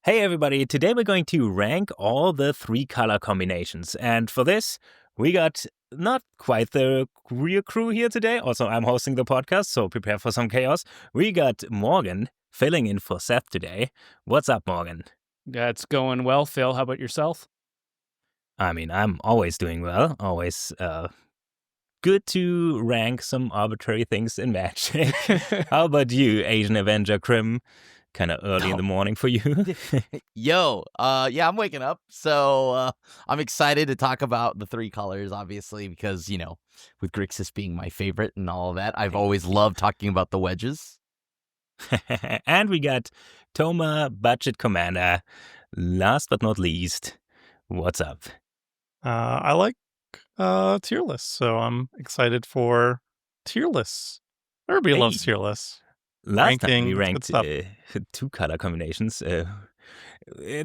Hey everybody, today we're going to rank all the 3 color combinations. And for this, we got not quite the real crew here today. Also, I'm hosting the podcast, so prepare for some chaos. We got Morgan filling in for Seth today. What's up, Morgan? That's going well, Phil. How about yourself? I mean, I'm always doing well, always good to rank some arbitrary things in Magic. How about you, Asian Avenger Crim? Kind of early in the morning for you. Yeah, I'm waking up, so I'm excited to talk about the 3 colors, obviously, because, with Grixis being my favorite and all of that, I've always loved talking about the wedges. And we got Toma, Budget Commander. Last but not least, what's up? I like tier lists, so I'm excited for tier lists. Everybody loves tier lists. Last time we Ranking, ranked 2 color combinations. It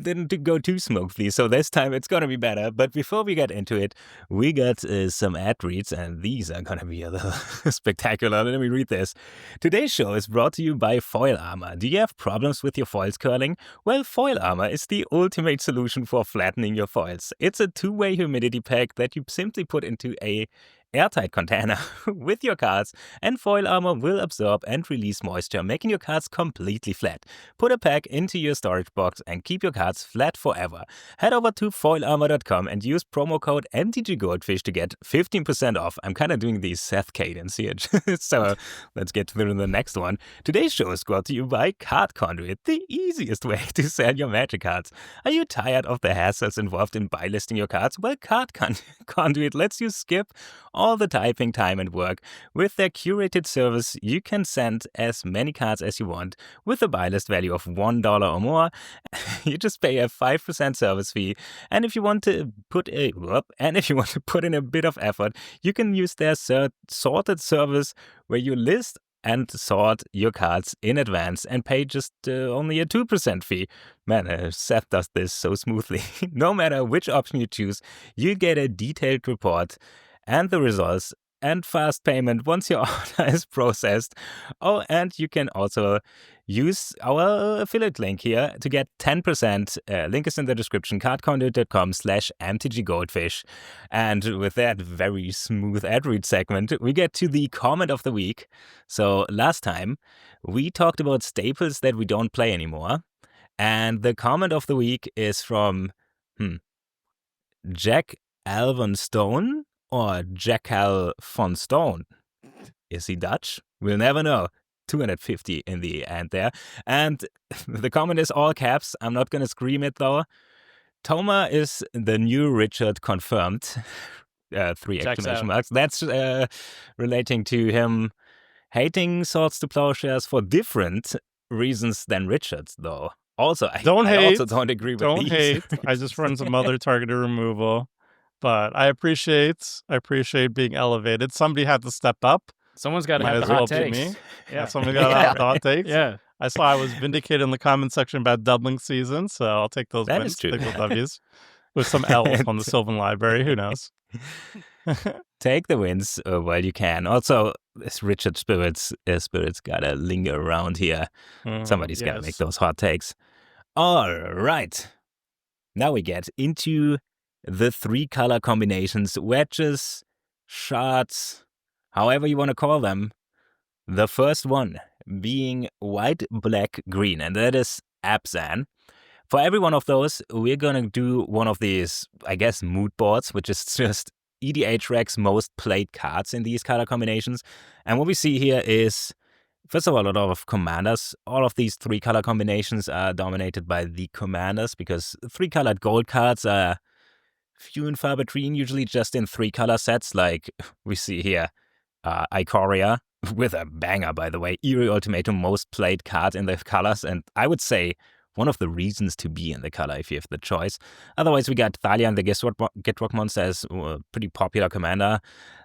didn't go too smoothly, so this time it's gonna be better. But before we get into it, we got some ad reads, and these are gonna be a little spectacular. Let me read this. Today's show is brought to you by Foil Armor. Do you have problems with your foils curling? Well, Foil Armor is the ultimate solution for flattening your foils. It's a 2-way humidity pack that you simply put into a airtight container with your cards, and Foil Armor will absorb and release moisture, making your cards completely flat. Put a pack into your storage box and keep your cards flat forever. Head over to foilarmor.com and use promo code MTGGoldfish to get 15% off. I'm kind of doing the Seth cadence here, so let's get through the next one. Today's show is brought to you by Card Conduit, the easiest way to sell your Magic cards. Are you tired of the hassles involved in buy listing your cards? Well, Card Conduit lets you skip all the typing time and work. With their curated service, you can send as many cards as you want with a buy list value of $1 or more. You just pay a 5% service fee, and if you want to put in a bit of effort, you can use their sorted service where you list and sort your cards in advance and pay just only a 2% fee. Man, Seth does this so smoothly. No matter which option you choose, you get a detailed report and the results and fast payment once your order is processed. Oh, and you can also use our affiliate link here to get 10%. Link is in the description, cardconduit.com/mtggoldfish. And with that very smooth ad read segment, we get to the comment of the week. So last time, we talked about staples that we don't play anymore. And the comment of the week is from Jack Alvan Stone or Jackal von Stone. Is he Dutch? We'll never know. 250 in the end there. And the comment is all caps. I'm not going to scream it though. Toma is the new Richard confirmed. 3 exclamation marks. That's relating to him hating Swords to Plowshares for different reasons than Richard's though. Also, I also don't agree with these. Don't hate. I just run some other targeted removal. But I appreciate being elevated. Somebody had to step up. Someone's got to have the hot takes. Me. Yeah, somebody got to have the hot takes. Yeah. I saw I was vindicated in the comment section about doubling season, so I'll take those that wins, is true. take those W's. With some L's on the Sylvan Library, who knows? Take the wins while you can. Also, this Richard Spirits gotta linger around here. Somebody's gotta make those hot takes. All right. Now we get into the 3 color combinations, wedges, shards, however you want to call them. The first one being white, black, green, and that is Abzan. For every one of those, we're going to do one of these, I guess, mood boards, which is just EDH Rec's most played cards in these color combinations. And what we see here is, first of all, a lot of commanders. All of these 3 color combinations are dominated by the commanders because 3-colored gold cards are few and far between, usually just in 3-color sets, like we see here. Ikoria, with a banger, by the way. Eerie Ultimatum, most played card in the colors, and I would say one of the reasons to be in the color if you have the choice. Otherwise, we got Thalia and the Gitrock monster as a pretty popular commander.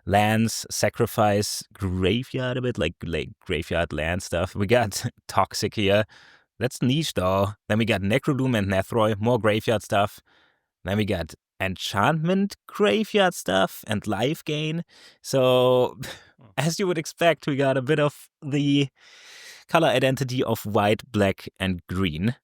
Lands, sacrifice, graveyard a bit, like graveyard land stuff. We got Toxic here. That's niche though. Then we got Necrodoom and Nethroi, more graveyard stuff. Then we got enchantment graveyard stuff and life gain. So, as you would expect, we got a bit of the color identity of white, black, and green.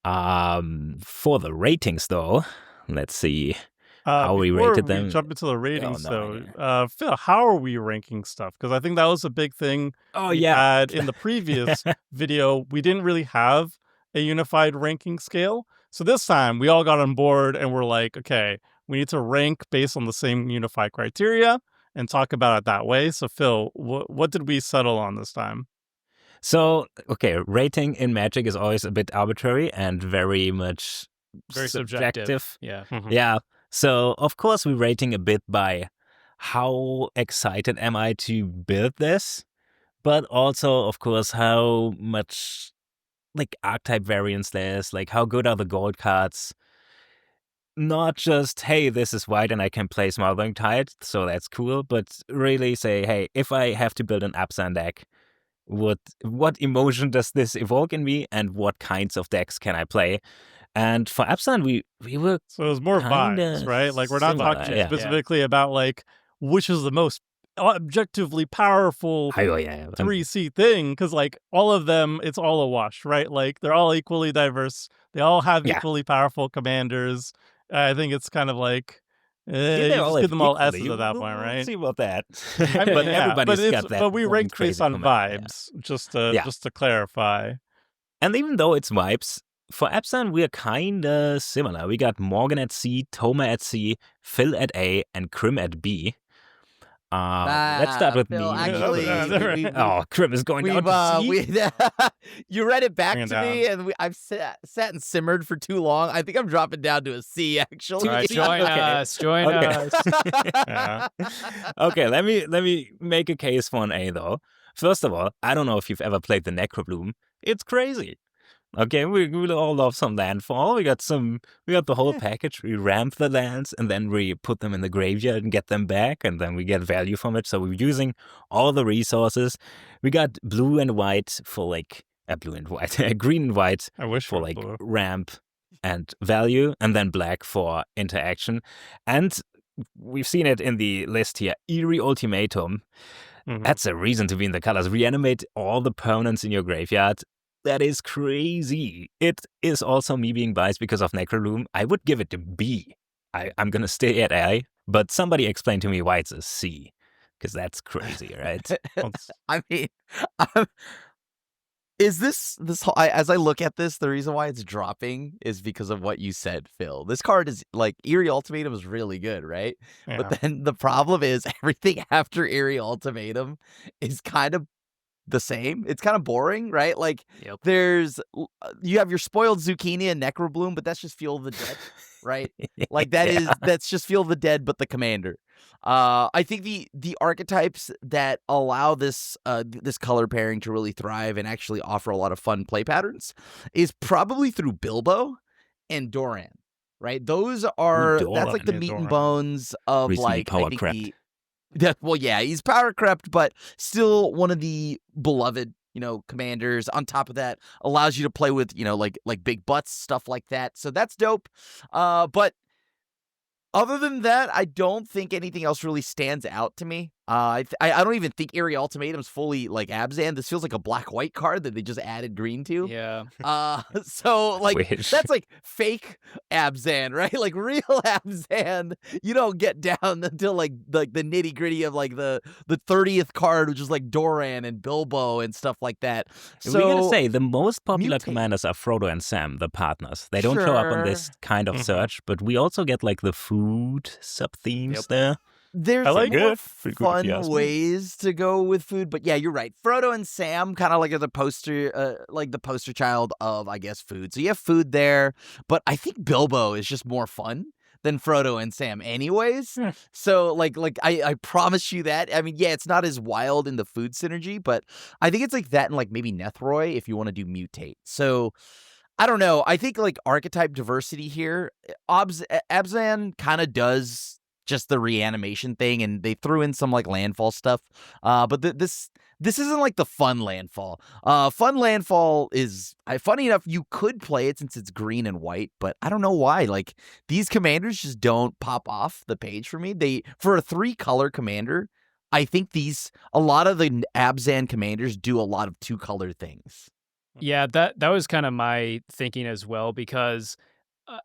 For the ratings, though, let's see how we Before rated we them. jump into the ratings, no, though, Phil, how are we ranking stuff? Because I think that was a big thing Oh, we yeah. had in the previous video. We didn't really have a unified ranking scale. So this time we all got on board and we're like, okay, we need to rank based on the same unified criteria and talk about it that way. So Phil, what did we settle on this time? So, okay, rating in Magic is always a bit arbitrary and very much Very subjective. Yeah. Yeah. So, of course, we're rating a bit by how excited am I to build this, but also, of course, how much like archetype variance there is, like how good are the gold cards. Not just, hey, this is white and I can play Smothering Tide, so that's cool, but really say, hey, if I have to build an Abzan deck, what emotion does this evoke in me, and what kinds of decks can I play? And for Abzan, we were So it was more vibes, right? Like we're not similar, talking yeah. specifically about like which is the most objectively powerful Oh, yeah. 3C thing, because like all of them, it's all a wash, right? Like they're all equally diverse. They all have Yeah. equally powerful commanders. I think it's kind of like you They all just have give them all equally. S's at that point, We'll right? see about that. I mean, but yeah, everybody's got that. but we one ranked based crazy on commander, yeah. vibes, just to clarify. And even though it's vibes, for Abzan, we're kind of similar. We got Morgan at C, Toma at C, Phil at A, and Krim at B. Let's start with Phil, me. actually, Krim is going down to C. You read it back Bring it to me, and I've sat and simmered for too long. I think I'm dropping down to a C, actually. All right, join us. Join us. Yeah. Okay, let me make a case for an A, though. First of all, I don't know if you've ever played the Necrobloom. It's crazy. Okay, we all love some landfall. We got the whole package. We ramp the lands and then we put them in the graveyard and get them back, and then we get value from it. So we're using all the resources. We got blue and white for like blue and white, green and white I wish for it was like blue. ramp and value, and then black for interaction. And we've seen it in the list here. Eerie Ultimatum. Mhm. That's a reason to be in the colors. Reanimate all the permanents in your graveyard. That is crazy. It is also me being biased because of Necroloom. I would give it a B. I'm going to stay at A, but somebody explain to me why it's a C, because that's crazy, right? I mean, is this whole, as I look at this, the reason why it's dropping is because of what you said, Phil. This card is like Eerie Ultimatum is really good, right? Yeah. But then the problem is everything after Eerie Ultimatum is kind of the same. It's kind of boring, right? Like you have your Spoiled Zucchini and Necrobloom, but that's just Fuel of the Dead, right? Like that's just Fuel of the Dead, but the commander. I think the archetypes that allow this this color pairing to really thrive and actually offer a lot of fun play patterns is probably through Bilbo and Doran, right? Those are that's like the meat and bones of recently like power I think crept. well, yeah, he's power crept, but still one of the beloved, commanders. On top of that, allows you to play with, like big butts, stuff like that. So that's dope. But other than that, I don't think anything else really stands out to me. I don't even think Eerie Ultimatum's fully like Abzan. This feels like a black-white card that they just added green to. Yeah. So like that's like fake Abzan, right? Like real Abzan, you don't get down until like the nitty-gritty of like the 30th card, which is like Doran and Bilbo and stuff like that. So we gotta say the most popular commanders are Frodo and Sam, the partners. They don't show up on this kind of search, but we also get like the food sub-themes there. There's more fun ways to go with food, but yeah, you're right. Frodo and Sam kind of like are the poster child of, I guess, food. So you have food there, but I think Bilbo is just more fun than Frodo and Sam anyways. So like I promise you that. I mean, yeah, it's not as wild in the food synergy, but I think it's like that and like maybe Nethroi if you want to do mutate. So I don't know. I think like archetype diversity here, Abzan kind of does just the reanimation thing, and they threw in some like landfall stuff. But this isn't like the fun landfall. Fun landfall is funny enough. You could play it since it's green and white, but I don't know why. Like these commanders just don't pop off the page for me. For a 3-color commander, I think a lot of the Abzan commanders do a lot of 2-color things. Yeah, that was kind of my thinking as well, because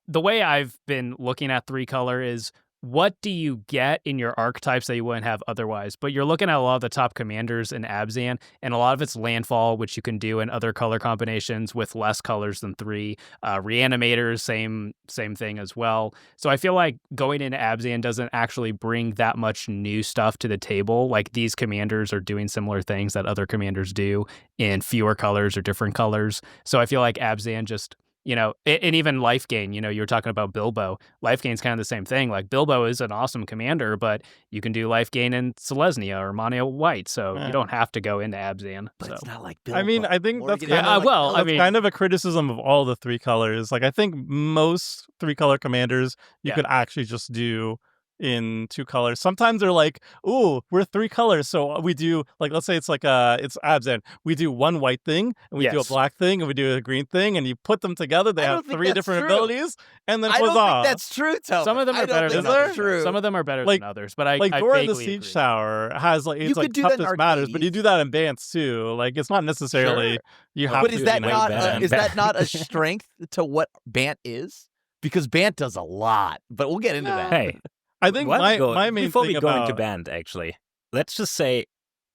the way I've been looking at 3-color is, what do you get in your archetypes that you wouldn't have otherwise? But you're looking at a lot of the top commanders in Abzan, and a lot of it's landfall, which you can do in other color combinations with less colors than 3. Reanimators, same thing as well. So I feel like going into Abzan doesn't actually bring that much new stuff to the table. Like, these commanders are doing similar things that other commanders do in fewer colors or different colors. So I feel like Abzan just, and even life gain, you were talking about Bilbo. Life gain's kind of the same thing. Like, Bilbo is an awesome commander, but you can do life gain in Selesnya or Mono White, so you don't have to go into Abzan. But so. it's not like Bilbo. I mean, I think that's Morgan, kind of that's kind of a criticism of all the 3 colors. Like, I think most 3-color commanders you could actually just do in 2 colors. Sometimes they're like, "Ooh, we're 3 colors, so we do, like, let's say it's like it's Abzan. We do one white thing, and we do a black thing, and we do a green thing, and you put them together. They have 3 different abilities, and then I don't huzzah." think that's true, Temur. Some of them are better than others. True. Some of them are better than others, but I Dora the vaguely Siege agree. Tower has like, it's like toughness matters, but you do that in Bants too. Like, it's not necessarily you have But to. is that is not a strength to what Bant is? Because Bant does a lot, but we'll get into that. Hey, I think my main before thing we go about into Band, actually, let's just say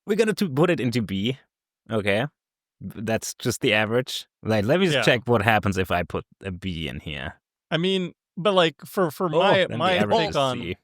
we're gonna put it into B. Okay, that's just the average. Like, let me just check what happens if I put a B in here. I mean, but like for my take on C.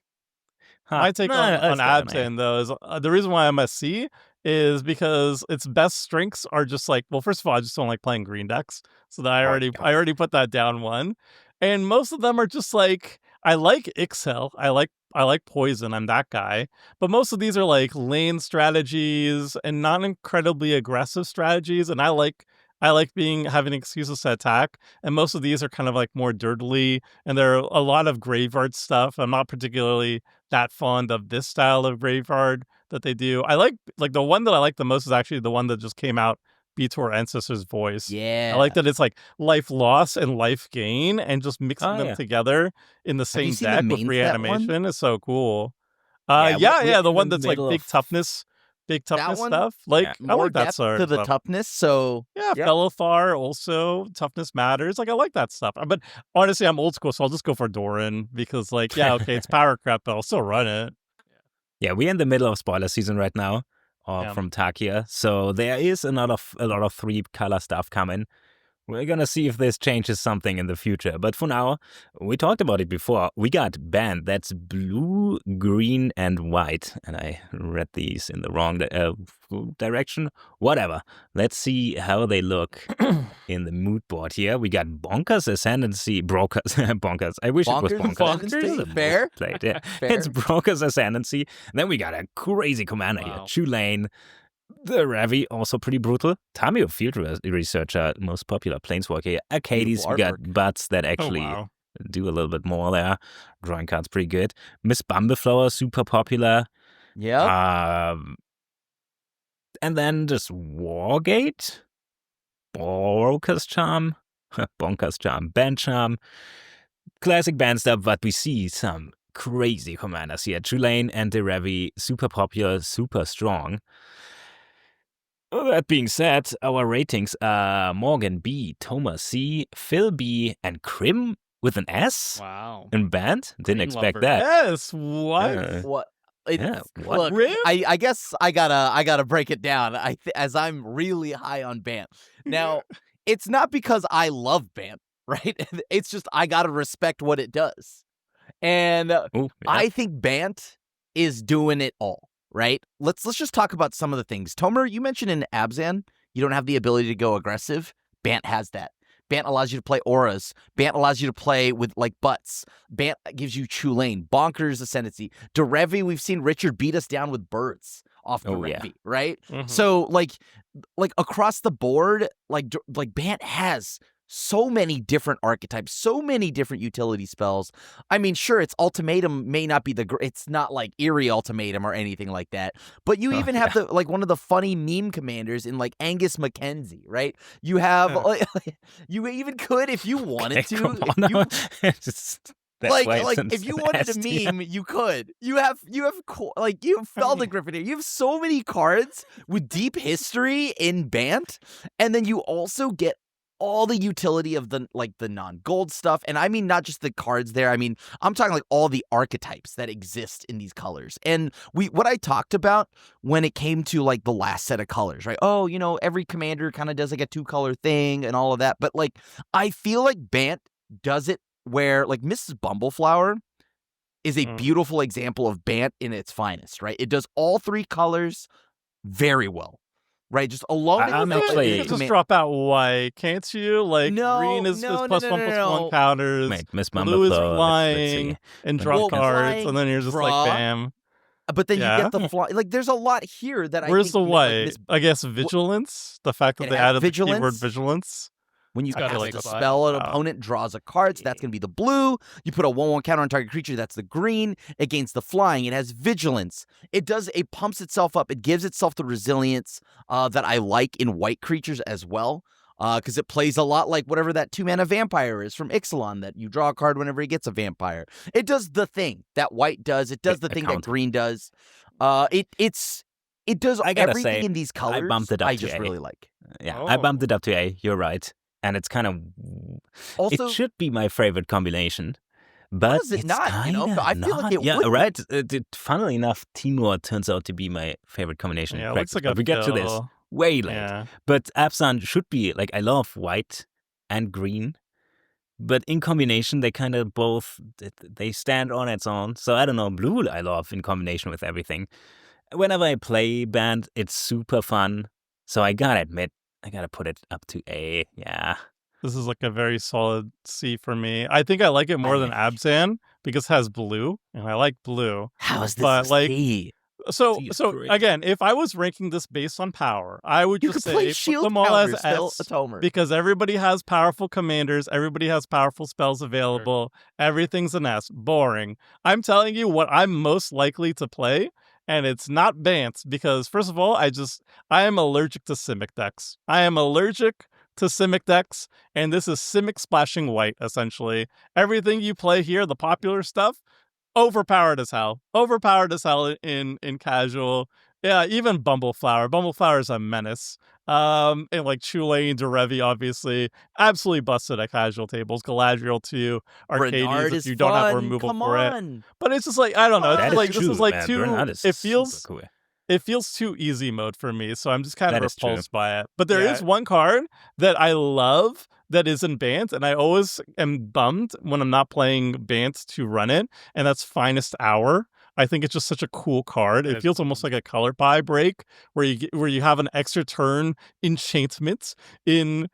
my take on Abzan though is the reason why I'm a C is because its best strengths are just like, well, first of all, I just don't like playing green decks, so that I already put that down one, and most of them are just like, I like Ixhel, I like Poison, I'm that guy, but most of these are like lane strategies and not incredibly aggressive strategies, and I like having excuses to attack, and most of these are kind of like more dirtily, and there are a lot of graveyard stuff. I'm not particularly that fond of this style of graveyard that they do. I like the one that I like the most is actually the one that just came out, Beator Ancestor's Voice. Yeah. I like that it's like life loss and life gain, and just mixing them together in the same deck with reanimation is so cool. The one that's like big toughness stuff. Like, I like that sort to of the stuff. toughness. So Fellothar also, toughness matters. Like, I like that stuff. But honestly, I'm old school, so I'll just go for Doran because, like, it's power crap, but I'll still run it. Yeah, we're in the middle of spoiler season right now, from Takia, so there is a lot of 3-color stuff coming. We're gonna see if this changes something in the future, but for now, we talked about it before. We got Band, that's blue, green, and white, and I read these in the wrong direction. Whatever. Let's see how they look in the mood board here. We got Bonkers Ascendancy, Bonkers. I wish it was Bonkers. Fair. Played. Yeah. It's Broker's Ascendancy. Then we got a crazy commander here, Tulane. The Ravi, also pretty brutal. Tamio, Field Researcher, most popular Planeswalker here. Arcades, we got Butts that actually do a little bit more there. Drawing cards pretty good. Miss Bumbleflower, super popular. Yeah. And then just Wargate, Bonkers Charm, Band Charm. Classic band stuff, but we see some crazy commanders here. Tulane and the Ravi, super popular, super strong. That being said, our ratings are Morgan B, Thomas C, Phil B, and Krim with an S. Wow. In Band? Didn't expect that. Yes. What? What? What? Look, I guess I gotta break it down. As I'm really high on Bant. Now, it's not because I love Bant, right? It's just I gotta respect what it does, and I think Bant is doing it all. Right? Let's just talk about some of the things. Temur, you mentioned in Abzan, you don't have the ability to go aggressive. Bant has that. Bant allows you to play auras. Bant allows you to play with, like, Butts. Bant gives you Tulane. Bonkers Ascendancy. Derevi, we've seen Richard beat us down with birds off Derevi, right? Mm-hmm. So, like across the board, like Bant has so many different archetypes, so many different utility spells. I mean, sure, its ultimatum may not be it's not like Eerie Ultimatum or anything like that, but you even have one of the funny meme commanders in like Angus Mackenzie, right? You have you even could, if you wanted to. That's why like it's if you wanted an a S tier. meme, you could. You have Felda Griffin here. You have so many cards with deep history in Bant, and then you also get all the utility of the non-gold stuff. And I mean not just the cards there. I mean, I'm talking like all the archetypes that exist in these colors. And what I talked about when it came to like the last set of colors, right? Oh, you know, every commander kind of does like a 2-color thing and all of that. But like I feel like Bant does it where like Mrs. Bumbleflower is a beautiful example of Bant in its finest, right? It does all 3 colors very well, right? Just alone. I'm actually- You can just drop out white, can't you? Like No, green is no, +1/+1 counters. Wait, Miss Blue is Bumbleflower, let's flying see. and Well, draw cards, flying, and then you're just draw. like, bam. But then Yeah. you get the fly. Like there's a lot here that Where's the I think white? Miss- I guess vigilance. The fact that It they has added the keyword vigilance. vigilance. When you It's got cast a a big spot. spell, an Wow. opponent draws a card, so that's going to be the blue. You put a 1/1 counter on target creature, that's the green. Against the flying, it has vigilance. It pumps itself up. It gives itself the resilience that I like in white creatures as well. Because it plays a lot like whatever that 2-mana vampire is from Ixalan, that you draw a card whenever he gets a vampire. It does the thing that white does. It does the thing that count. green does. It does I gotta everything say, in these colors. bumped it up I to just A. really like. Yeah, I bumped Oh. it up to A. You're right. And it's kind of... Also, it should be my favorite combination. But is it it's not, you know? kinda I feel like not. it Yeah, would be. right. Funnily enough, Temur turns out to be my favorite combination. Yeah, in it looks practice, like but a we get to this fill. way late. Yeah. But Abzan should be, like, I love white and green. But in combination, they kind of both, they stand on its own. So I don't know, blue I love in combination with everything. Whenever I play Band, it's super fun. So I gotta admit, I gotta put it up to A. Yeah. This is like a very solid C for me. I think I like it more than Abzan because it has blue, and I like blue. How is this But, a like, C? So C is so great. again, if I was ranking this based on power, I would You just could play say put shield them all as counters still, S a Temur. because everybody has powerful commanders, everybody has powerful spells available, everything's an S. Boring. I'm telling you what I'm most likely to play, and it's not Bant because first of all, I am allergic to Simic decks. I am allergic to Simic decks, and this is Simic splashing white, essentially. Everything you play here, the popular stuff, overpowered as hell. Overpowered as hell in casual. Yeah, even Bumbleflower. Bumbleflower is a menace. And like Chulane, Derevi, obviously, absolutely busted at casual tables. Galadriel too, Arcades Bernard if is you don't have fun. removal Come for it. on. But it's just like I don't know. It's That just is like true, this is like man. too. Bernard is It feels super cool. it feels too easy mode for me, so I'm just kind of That is true. repulsed by it. But there Yeah. is one card that I love that is in Bant, and I always am bummed when I'm not playing Bant to run it, and that's Finest Hour. I think it's just such a cool card. It It's- feels almost like a color buy break where you have an extra turn enchantment an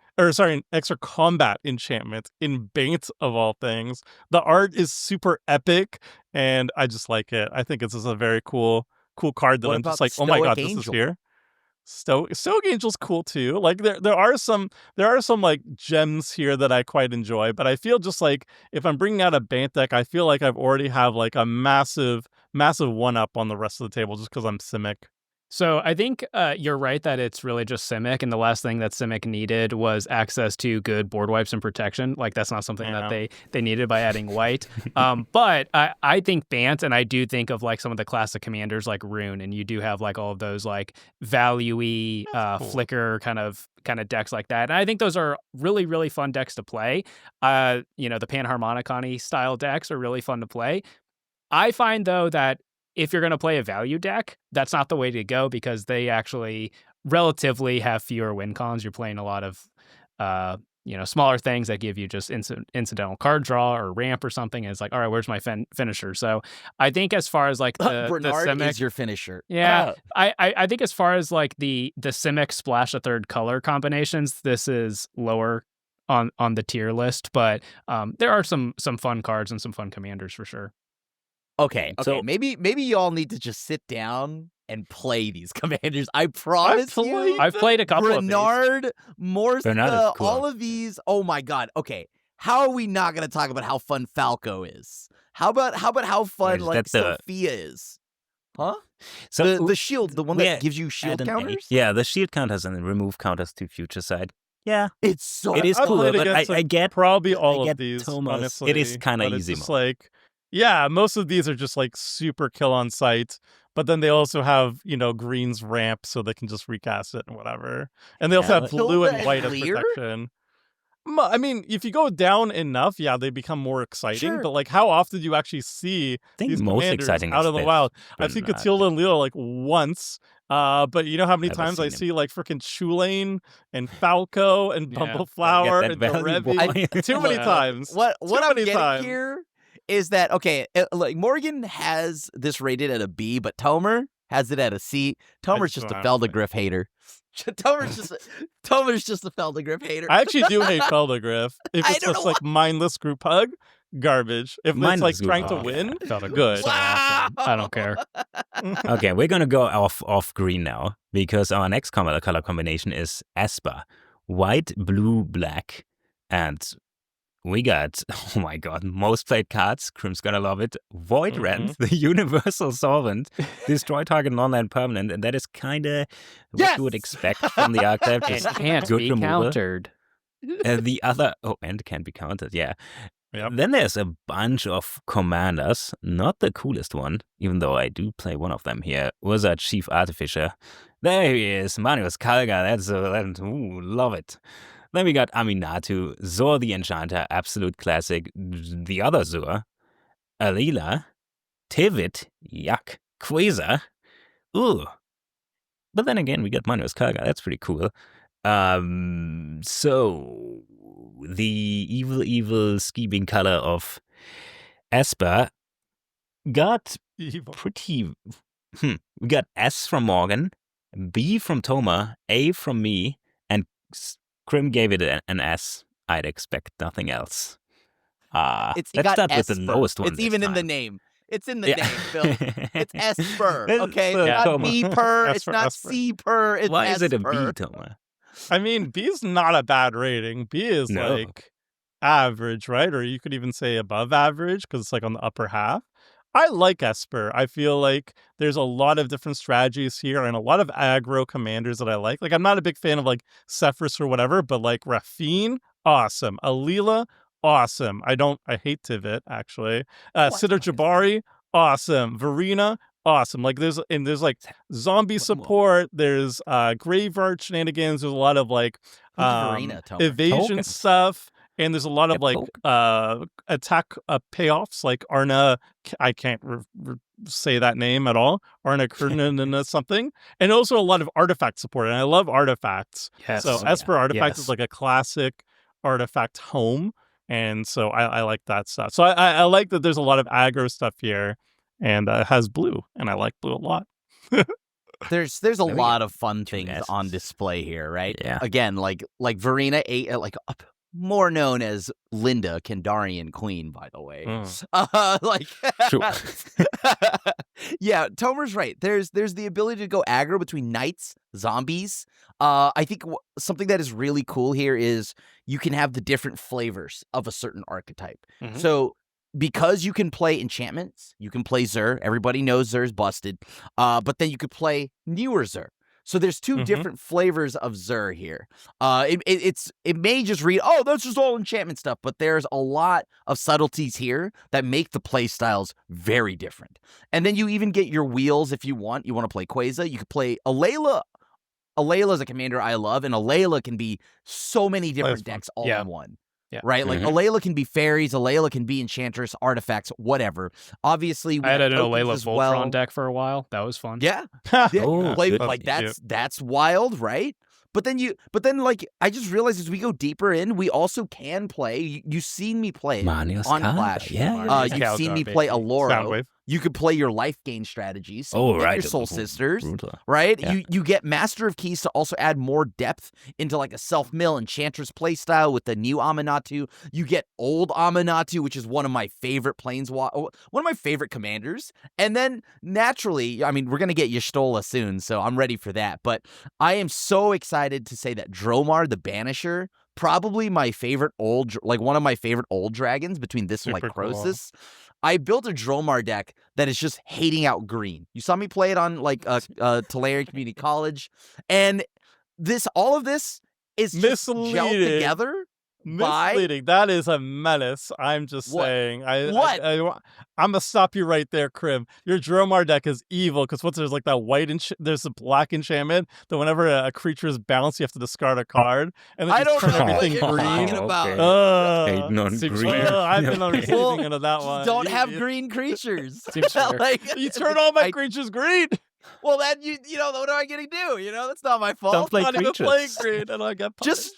extra combat enchantment in Bant of all things. The art is super epic, and I just like it. I think it's just a very cool card that What I'm about just like, oh my god, Stoic this is Angel? here. Stoic Angel's cool too. Like there are some like gems here that I quite enjoy, but I feel just like if I'm bringing out a Bant deck, I feel like I've already have like a massive one up on the rest of the table just because I'm Simic. So I think you're right that it's really just Simic, and the last thing that Simic needed was access to good board wipes and protection. Like that's not something that they needed by adding white. But I think Bant, and I do think of like some of the classic commanders like Rune, and you do have like all of those like value-y cool. flicker kind of decks like that. And I think those are really, really fun decks to play. The Panharmonicon-y style decks are really fun to play. I find though that if you're going to play a value deck, that's not the way to go because they actually relatively have fewer win cons. You're playing a lot of, smaller things that give you just incidental card draw or ramp or something. And it's like, all right, where's my finisher? So I think as far as like the Bernard Simic, is your finisher. yeah, I think as far as like the Simic splash a third color combinations, this is lower on the tier list. But there are some fun cards and some fun commanders for sure. Okay. So- Maybe y'all need to just sit down and play these commanders. I promise you. I've played a couple of these. Bernard, Morska, Bernard is cool. all of these. Oh my god. Okay. How are we not going to talk about how fun Falco is? How about how fun Is like that the- Sophia is? Huh? So The shield, the one we that gives you shield add an A. counters? Yeah, the shield counters and the remove counters to future side. Yeah, It's so it is I cool, played but against, I like, get probably I all of get these, Thomas. honestly. It is kind of but it's easy just mode. like, yeah, most of these are just like super kill on sight, but then they also have, green's ramp so they can just recast it and whatever. And they also Yeah, have Kill blue and the white as clear? protection. I mean, if you go down enough, yeah, they become more exciting. Sure. But like, how often do you actually see I think these most commanders exciting out is in the fifth, wild? but I've seen not- Catilda and Leo like once. But you know how many Never times I seen him. see like freaking Chulane and Falco and Yeah. Bumbleflower that and value Derevi? boy. Too many Look, times. What Too I'm many getting times. here is that okay? Like Morgan has this rated at a B, but Temur has it at a C. Tomer's just just a don't have to Feldegriff hater. Tomer's just a Feldegriff hater. I actually do hate Feldegriff. If I it's don't just know like mindless group hug, garbage. If it's Mindless like group trying to hug, win, Felt a good. so awesome. I don't care. Okay, we're gonna go off green now because our next color combination is Esper, white, blue, black, and we got, oh my god, most played cards. Crim's gonna love it. Void Rend, the universal solvent, destroy target non-land permanent, and that is kinda what you would Yes! expect from the archetype. It just can't good be removal. countered. The other, and can be counted, yeah. Yep. Then there's a bunch of commanders, not the coolest one, even though I do play one of them here, Urza Chief Artificer. There he is, Manius Kalga, love it. Then we got Aminatu, Zor the Enchanter, absolute classic, the other Zor, Alila, Tivit, yuck, Quasar, ooh. But then again, we got Manius Kalga, that's pretty cool. So the evil scheming color of Esper got Evil. pretty. We got S from Morgan, B from Toma, A from me, and Crim gave it an S. I'd expect nothing else. It Let's got start with the Esper. lowest one. It's this even in the time. name. It's in the Yeah. name, Phil. It's Esper. It's Okay, the it's not Toma. B per. It's Esper, not Esper. C per. It's Why is it a B, Esper. Toma? I mean, B is not a bad rating. B is No. like average, right? Or you could even say above average because it's like on the upper half. I like Esper. I feel like there's a lot of different strategies here and a lot of aggro commanders that I like. Like, I'm not a big fan of like Sephiroth or whatever, but like Rafine, awesome. Alila, awesome. I hate Tivit, actually. Siddhar Jabari, awesome. Verena, awesome. Like, there's like zombie support, there's graveyard shenanigans, there's a lot of like Who's Verena, Tomer? evasion Tokens. stuff. And there's a lot of Yeah, like attack payoffs, like Arna. I can't say that name at all. Arna Kurnan something, and also a lot of artifact support. And I love artifacts. Yes. So Oh, Esper artifact Yes. is like a classic artifact home, and so I like that stuff. So I like that there's a lot of aggro stuff here, and it has blue, and I like blue a lot. There's a There we lot go. of fun Two things S's. on display here, right? Yeah. Again, like Verena, more known as Linda, Kandarian Queen, by the way. Sure. Yeah, Tomer's right. There's the ability to go aggro between knights, zombies. I think something that is really cool here is you can have the different flavors of a certain archetype. Mhm. So because you can play enchantments, you can play Zur. Everybody knows Zur's busted. But then you could play newer Zur. So there's two different flavors of Zur here. It may just read, oh, that's just all enchantment stuff, but there's a lot of subtleties here that make the play styles very different. And then you even get your wheels if you want. You want to play Quasar, you could play Alayla. Alayla is a commander I love, and Alayla can be so many different fun. decks all Yeah. in one. Yeah. Right? Like, Alayla can be fairies, Alayla can be enchantress, artifacts, whatever. Obviously, we I had have an tokens Alayla as Voltron well. deck for a while. That was fun. Yeah. Yeah. Oh, Play, good. like That's that's wild, right? But then like I just realized as we go deeper in, we also can play. You've seen me play Manius on Kalga. Clash. Yeah. You've seen me Kalgar, play baby. Aloro. Soundwave. You could play your life gain strategies. So Oh, you get right. your Soul Sisters. Brutal. Right? Yeah. You get Master of Keys to also add more depth into like a self-mill Enchantress playstyle with the new Aminatu. You get old Aminatu, which is one of my favorite one of my favorite commanders. And then naturally, I mean, we're gonna get Y'shtola soon, so I'm ready for that. But I am so excited to say that Dromar the Banisher, probably my favorite one of my favorite old dragons between this and like Super cool. Crosis. I built a Dromar deck that is just hating out green. You saw me play it on like Tulare Community College, and all of this is just gelled Misleading. together. By Misleading. That is a menace. I'm just What? saying. What? I'm gonna stop you right there, Krim. Your Dromar deck is evil because there's like that white there's a black enchantment that whenever a creature is balanced, you have to discard a card, and then I you don't turn know what everything you're green. talking about. Hating on Seems green. fair. I've been on the receiving Well, end of that one. don't have You- green creatures. Seems fair. You turn all my I- creatures green. Well, then you know what am I gonna do? You know that's not my fault. Don't play Not even playing creatures. green, and I got punished.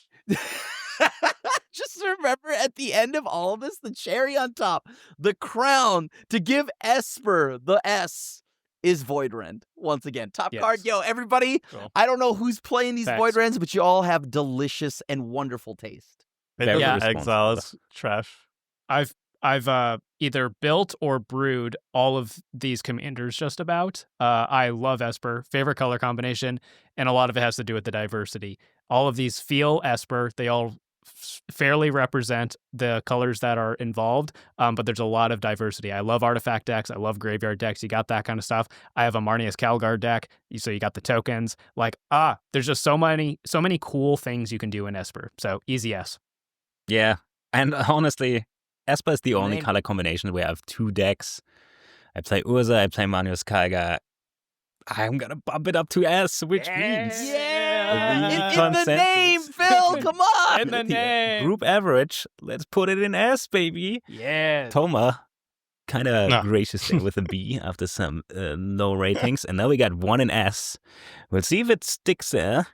Just remember at the end of all of this, the cherry on top, the crown to give Esper the S is Voidrend. Once again, top Yes. card. Yo, everybody, Cool. I don't know who's playing these Facts. Voidrends, but you all have delicious and wonderful taste. Very Yeah. responsible. Exile is trash. I've either built or brewed all of these commanders just about. I love Esper, favorite color combination, and a lot of it has to do with the diversity. All of these feel Esper. They all fairly represent the colors that are involved, but there's a lot of diversity. I love artifact decks. I love graveyard decks. You got that kind of stuff. I have a Marnius Calgard deck, so you got the tokens. Like, there's just so many cool things you can do in Esper. So easy S. Yeah, and honestly, Esper is the only Name- color combination where I have 2 decks. I play Urza, I play Marnius Kalga. I'm gonna bump it up to S, which means Yeah, the in the name, consensus. Phil. Come on. In the name. Group average. Let's put it in S, baby. Yeah. Toma, kind of No. gracious there with a B after some low ratings, and now we got 1 in S. We'll see if it sticks there.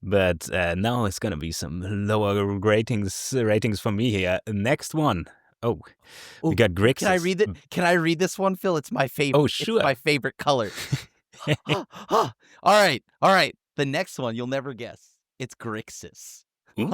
But now it's gonna be some lower ratings for me here. Next one. Oh, Ooh, we got Grixis. Can I read it? Can I read this one, Phil? It's my favorite. Oh, sure. It's my favorite color. All right. The next one you'll never guess. It's Grixis. Ooh.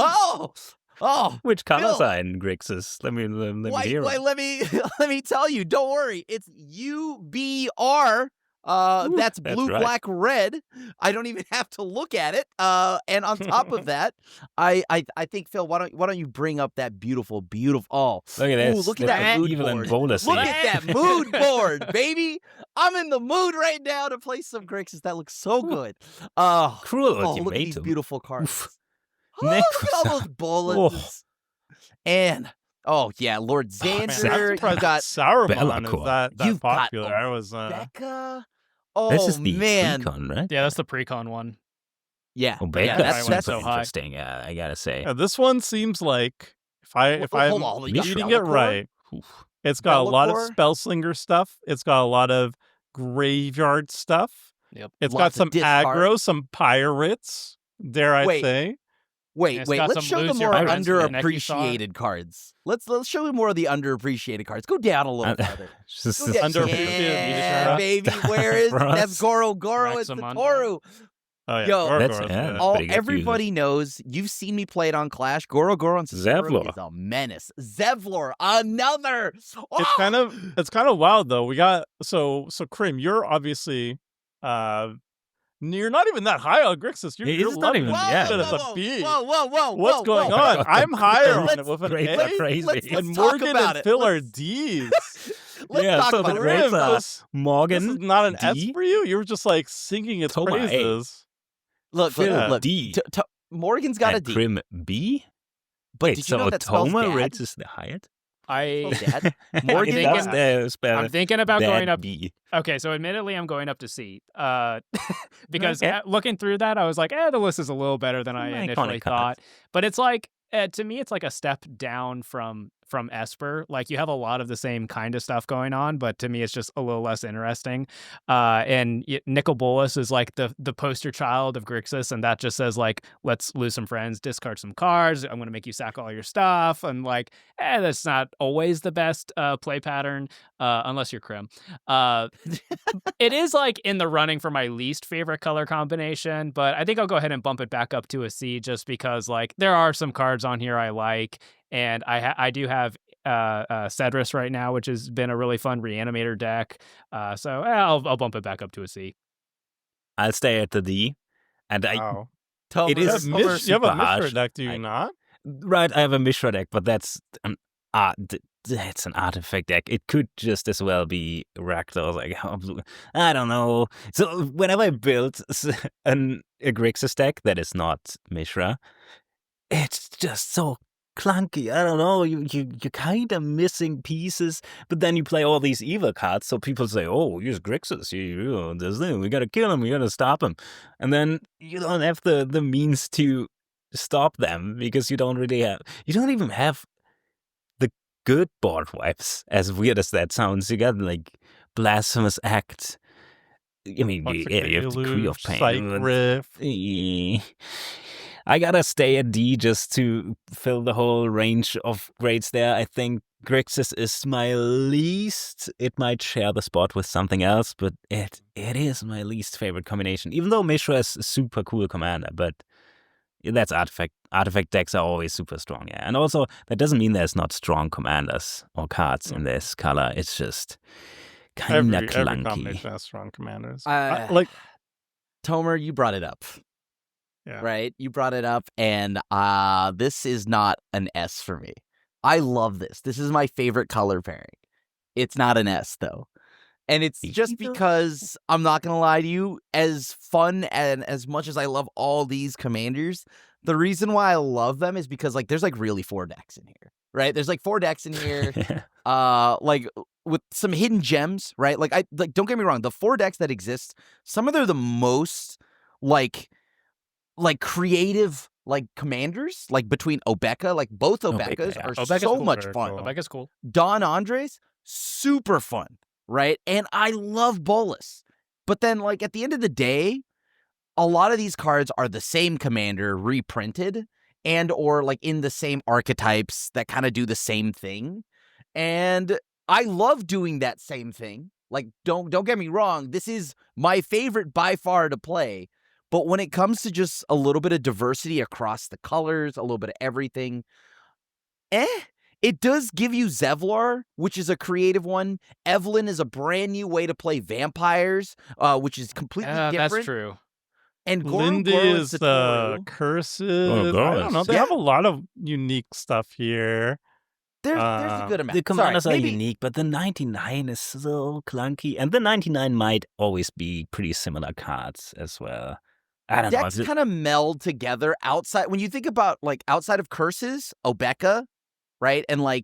Oh. Which colors Phil. are in Grixis? Let me Why, hear it. let me tell you. Don't worry. It's UBR. That's blue, right. black, red. I don't even have to look at it. And on top of that, I think, Phil, why don't you bring up that beautiful. Oh, Look at this. look at That's that mood evil and board. bolusy. Look at that mood board, baby. I'm in the mood right now to play some Grixis. That looks so good. Cruel Oh, look at these ultimatum. beautiful cards. Oof. Oh, look at all those Necrosar. bullets. And yeah, Lord Oh, man, Man, Xander. I'm you surprised got Saruman Be'lakor. is that You've got popular. I was Becca. Oh This is the man, Precon, right? Yeah, that's the pre-con one. yeah. Oh, yeah, Becca, that's that's went super so high. interesting. I gotta say. this one seems like if I'm hold on, you got reading it Be'lakor? right, Oof. it's got a lot of Be'lakor? spellslinger stuff. It's got a lot of graveyard stuff. Yep. It's got Lots of some discard. aggro, some pirates. Dare I Wait. say? Wait, It's wait. got Let's some show the lose your more friends with an underappreciated cards. Let's show you more of the underappreciated cards. Go down a little further. Just Go down. Underappreciated Yeah, leadership. baby. Where is For us. that's Goro? Goro is the Maximum. Toru. Oh yeah, Yo, Gorgoro's That's- good. yeah. All pretty good everybody knows. You've seen me play it on Clash. Goro and Zevlor. is a menace. Zevlor, another. It's Oh! kind of wild though. We got so Krim, you're obviously you're not even that high on Grixis. You're, It you're is not even- loving yeah. it as a whoa, B. whoa, What's going whoa. on? God, I'm the higher on grades it with an grades A, are crazy. Let's and talk Morgan about and it. Phil are Let's- D's. Let's Yeah, talk so about the it. grades Krim, are this Morgan. is not an S D. for you. You were just like singing its Toma A. praises. Look, Phil look. D. Morgan's got a and D. Prim B. But Wait, did you so know that spells Toma dad? rates is the highest? I Dad? Morgan thinking- does. I'm thinking about Dad going up. B. Okay, so admittedly, I'm going up to C. Because Okay. looking through that, I was like, the list is a little better than I Iconic initially cards. thought. But it's like, to me, it's like a step down from Esper. Like, you have a lot of the same kind of stuff going on, but to me, it's just a little less interesting. And Nicol Bolas is like the poster child of Grixis, and that just says like, let's lose some friends, discard some cards. I'm going to make you sack all your stuff, and like, that's not always the best play pattern, unless you're Krim. It is like in the running for my least favorite color combination, but I think I'll go ahead and bump it back up to a C just because like there are some cards on here I like, and I do have Cedrus right now, which has been a really fun reanimator deck. So I'll bump it back up to a C. I'll stay at the D. And Wow. It You is have, over you have a super Mishra harsh. deck, do you not? right, I have a Mishra deck, but that's it's an artifact deck. It could just as well be Rakdos. Like, I don't know. So whenever I build a Grixis deck that is not Mishra, it's just so clunky. I don't know. You're kind of missing pieces, but then you play all these Eva cards, so people say, "Oh, use Grixis. We gotta kill him. We gotta stop him," and then you don't have the means to stop them because you don't even have the good board wipes. As weird as that sounds, you got like Blasphemous Act. I mean, you have the Tree of Pain. Psych Rift. I gotta stay at D just to fill the whole range of grades there. I think Grixis is my least. It might share the spot with something else, but it is my least favorite combination. Even though Mishra is a super cool commander, but that's artifact. Artifact decks are always super strong, yeah. And also, that doesn't mean there's not strong commanders or cards in this color. It's just kind of clunky. Every combination has strong commanders. Temur, you brought it up. Yeah. Right? You brought it up, and this is not an S for me. I love this. This is my favorite color pairing. It's not an S, though. And it's just because, I'm not going to lie to you, as fun and as much as I love all these commanders, the reason why I love them is because, like, there's, like, really 4 decks in here, right? There's, like, 4 decks in here, like, with some hidden gems, right? Like, don't get me wrong, the 4 decks that exist, some of them are the most, like creative, like, commanders, like, between Obeka, like, both Obekas are Obeka's so cool, much very fun. cool. Obeka's cool. Don Andres, super fun, right? And I love Bolas. But then, like, at the end of the day, a lot of these cards are the same commander reprinted and or, like, in the same archetypes that kind of do the same thing. And I love doing that same thing. Like, don't get me wrong, this is my favorite by far to play. But when it comes to just a little bit of diversity across the colors, a little bit of everything, it does give you Zevlor, which is a creative one. Evelyn is a brand new way to play vampires, which is completely different. That's true. And Lindy is the Curses. I don't know. They have a lot of unique stuff here. There's a good amount. The commanders are unique, but the 99 is so clunky. And the 99 might always be pretty similar cards as well. I don't know. Decks kind of meld together outside. When you think about, like, outside of Curses, Obeka, right? And, like,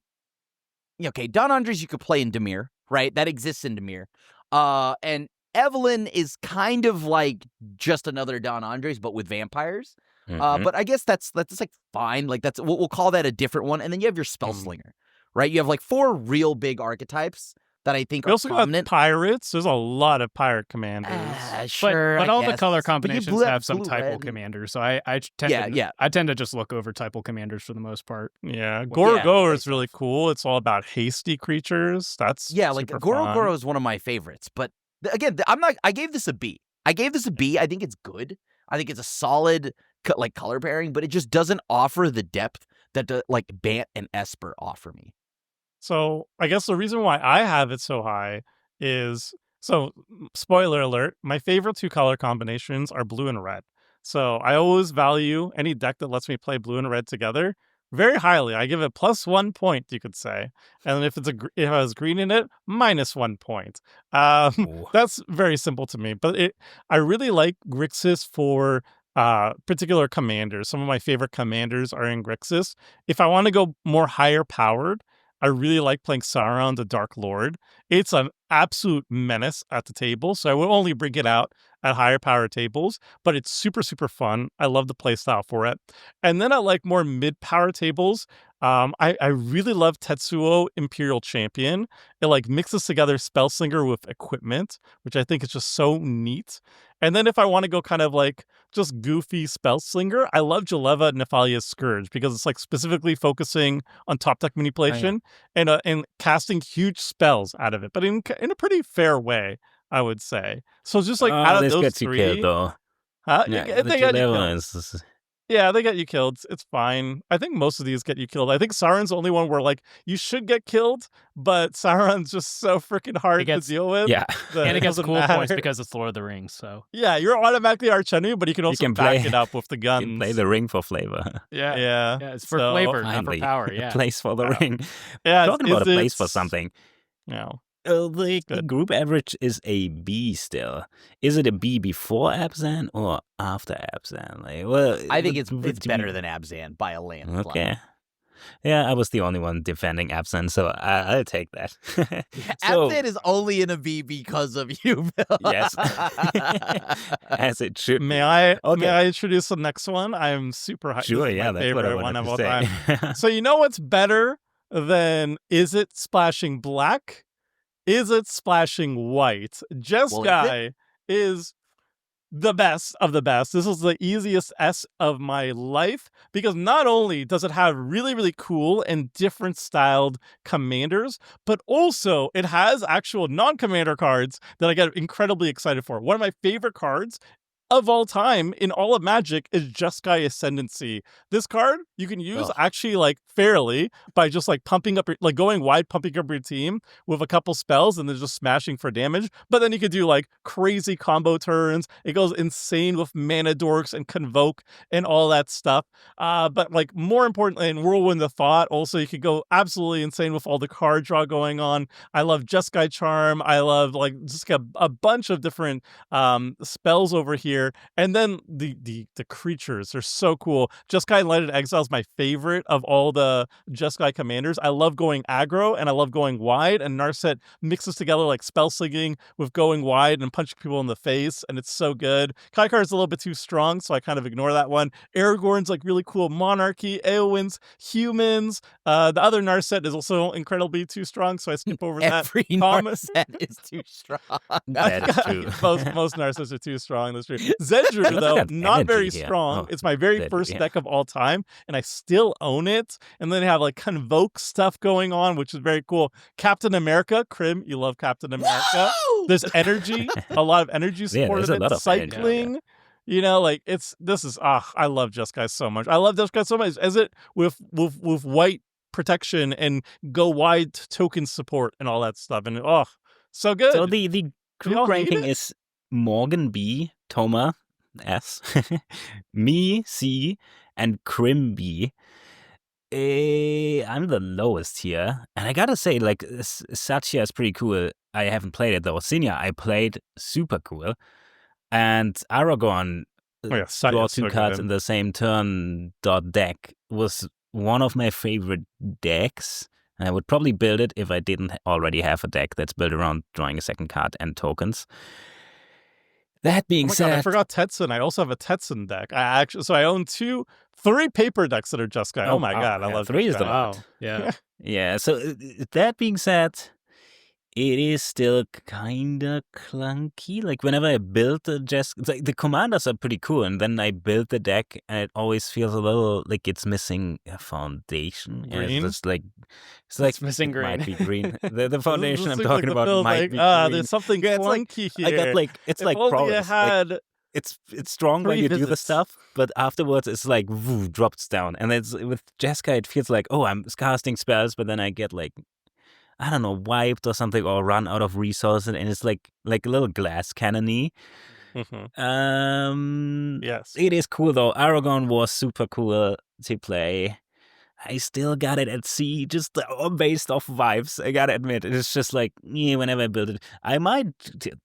okay, Don Andres you could play in Dimir, right? That exists in Dimir. And Evelyn is kind of like just another Don Andres, but with vampires. But I guess that's like fine. Like, we'll call that a different one. And then you have your Spellslinger, right? You have, like, 4 real big archetypes that I think are also prominent. Got pirates. There's a lot of pirate commanders. Sure, but all the color combinations have some typal red. commanders, so I tend to just look over typal commanders for the most part. Yeah, Gorogoro is really cool. It's all about hasty creatures. That's like Gorogoro is one of my favorites. But again, I gave this a B. I think it's good. I think it's a solid like color pairing, but it just doesn't offer the depth that like Bant and Esper offer me. So I guess the reason why I have it so high is, so spoiler alert, my favorite 2 color combinations are blue and red. So I always value any deck that lets me play blue and red together very highly. I give it +1 point, you could say. And if it has green in it, -1 point. That's very simple to me. But I really like Grixis for particular commanders. Some of my favorite commanders are in Grixis. If I want to go more higher powered, I really like playing Sauron the Dark Lord. It's an absolute menace at the table, so I will only bring it out at higher power tables, but it's super, super fun. I love the playstyle for it. And then I like more mid-power tables. I really love Tetsuo Imperial Champion. It, like, mixes together Spellslinger with equipment, which I think is just so neat. And then if I want to go kind of like just goofy Spellslinger, I love Jaleva Nephalia's Scourge because it's, like, specifically focusing on top deck manipulation and casting huge spells out of it, but in a pretty fair way, I would say. So just like out of those 3, though. huh? Yeah, they got you killed. Yeah, they get you killed. It's fine. I think most of these get you killed. I think Sauron's the only one where like you should get killed, but Sauron's just so freaking hard gets- to deal with. Yeah. that And it gets doesn't cool points matter. because it's Lord of the Rings. So Yeah, you're automatically arch enemy, but you can also can back play- it up with the You guns. can play the ring for flavor. Yeah. it's for So, flavor, not for Finally, power. a Yeah. place for the Wow. ring. Yeah, Talking about a is place for it- something. Yeah. The good. group average is a B still. Is it a B before Abzan or after Abzan? Like, well, I think to it's be- better than Abzan by a landslide. Okay. Yeah, I was the only one defending Abzan, so I'll take that. So, Abzan is only in a B because of you, Bill. yes, as it should. May I Okay. introduce the next one? I'm super hyped. Sure, This is yeah, my that's what I favorite one wanted of to all say. time. So you know what's better than is it splashing black? Is it splashing white? Jeskai is the best of the best. This is the easiest S of my life because not only does it have really, really cool and different styled commanders, but also it has actual non-commander cards that I get incredibly excited for. One of my favorite cards of all time in all of Magic is Jeskai Ascendancy. This card you can use Ugh. actually like fairly by just like pumping up your, like going wide, pumping up your team with a couple spells and then just smashing for damage. But then you could do like crazy combo turns. It goes insane with Mana Dorks and Convoke and all that stuff. But like more importantly, in Whirlwind of Thought, also you could go absolutely insane with all the card draw going on. I love Jeskai Charm. I love like just a bunch of different spells over here. And then the creatures are so cool. Jeskai Enlightened Exile is my favorite of all the Jeskai commanders. I love going aggro and I love going wide, and Narset mixes together like spell slinging with going wide and punching people in the face, and it's so good. Kaikar is a little bit too strong, so I kind of ignore that one. Aragorn's like really cool monarchy. Eowyn's humans. The other Narset is also incredibly too strong, so I skip over that. Every Thomas- Narset is too strong. That is true. most Narcisssts are too strong. That's true. Zedru, Let's though, got not very energy here. strong. Oh, It's my very Zedru, first yeah. deck of all time, and I still own it. And then they have like Convoke stuff going on, which is very cool. Captain America, Krim, you love Captain America. There's energy, a lot of energy support there's of a it. lot of energy, Cycling. You know, like I love Jeskai so much. I love Jeskai so much. As it with white protection and go wide token support and all that stuff. And so good. So the y'all group hate ranking it? is Morgan B, Toma S, me C, and Krim B. I'm the lowest here, and I gotta say, like, Satya is pretty cool. I haven't played it though. Sinya I played, super cool, and Aragorn yeah, Satya's draw so two cards good. in the same turn deck was one of my favorite decks. And I would probably build it if I didn't already have a deck that's built around drawing a second card and tokens. That Oh being my said, God, I forgot Tetsun. I also have a Tetsun deck. So I own 3 paper decks that are Jeskai. Oh my wow, God, I yeah, love 3 is Jeskai. the Wow. Yeah. yeah. So that being said, it is still kind of clunky. Like whenever I build the commanders are pretty cool, and then I build the deck, and it always feels a little like it's missing a foundation. And Green? it's just like it's missing it might green. be green. The foundation This I'm seems talking like the about Phil's might like, be green. there's something Yeah, it's like- clunky here. I got like it's if like only progress. I Like, had it's strong 3 when you do the visits. stuff, but afterwards it's like woo, drops down. And it's with Jeskai, it feels like I'm casting spells, but then I get like I don't know, wiped or something, or run out of resources, and it's like a little glass cannon-y. Yes. It is cool though. Aragorn was super cool to play. I still got it at C, just based off vibes. I gotta admit, it's just like whenever I build it, I might.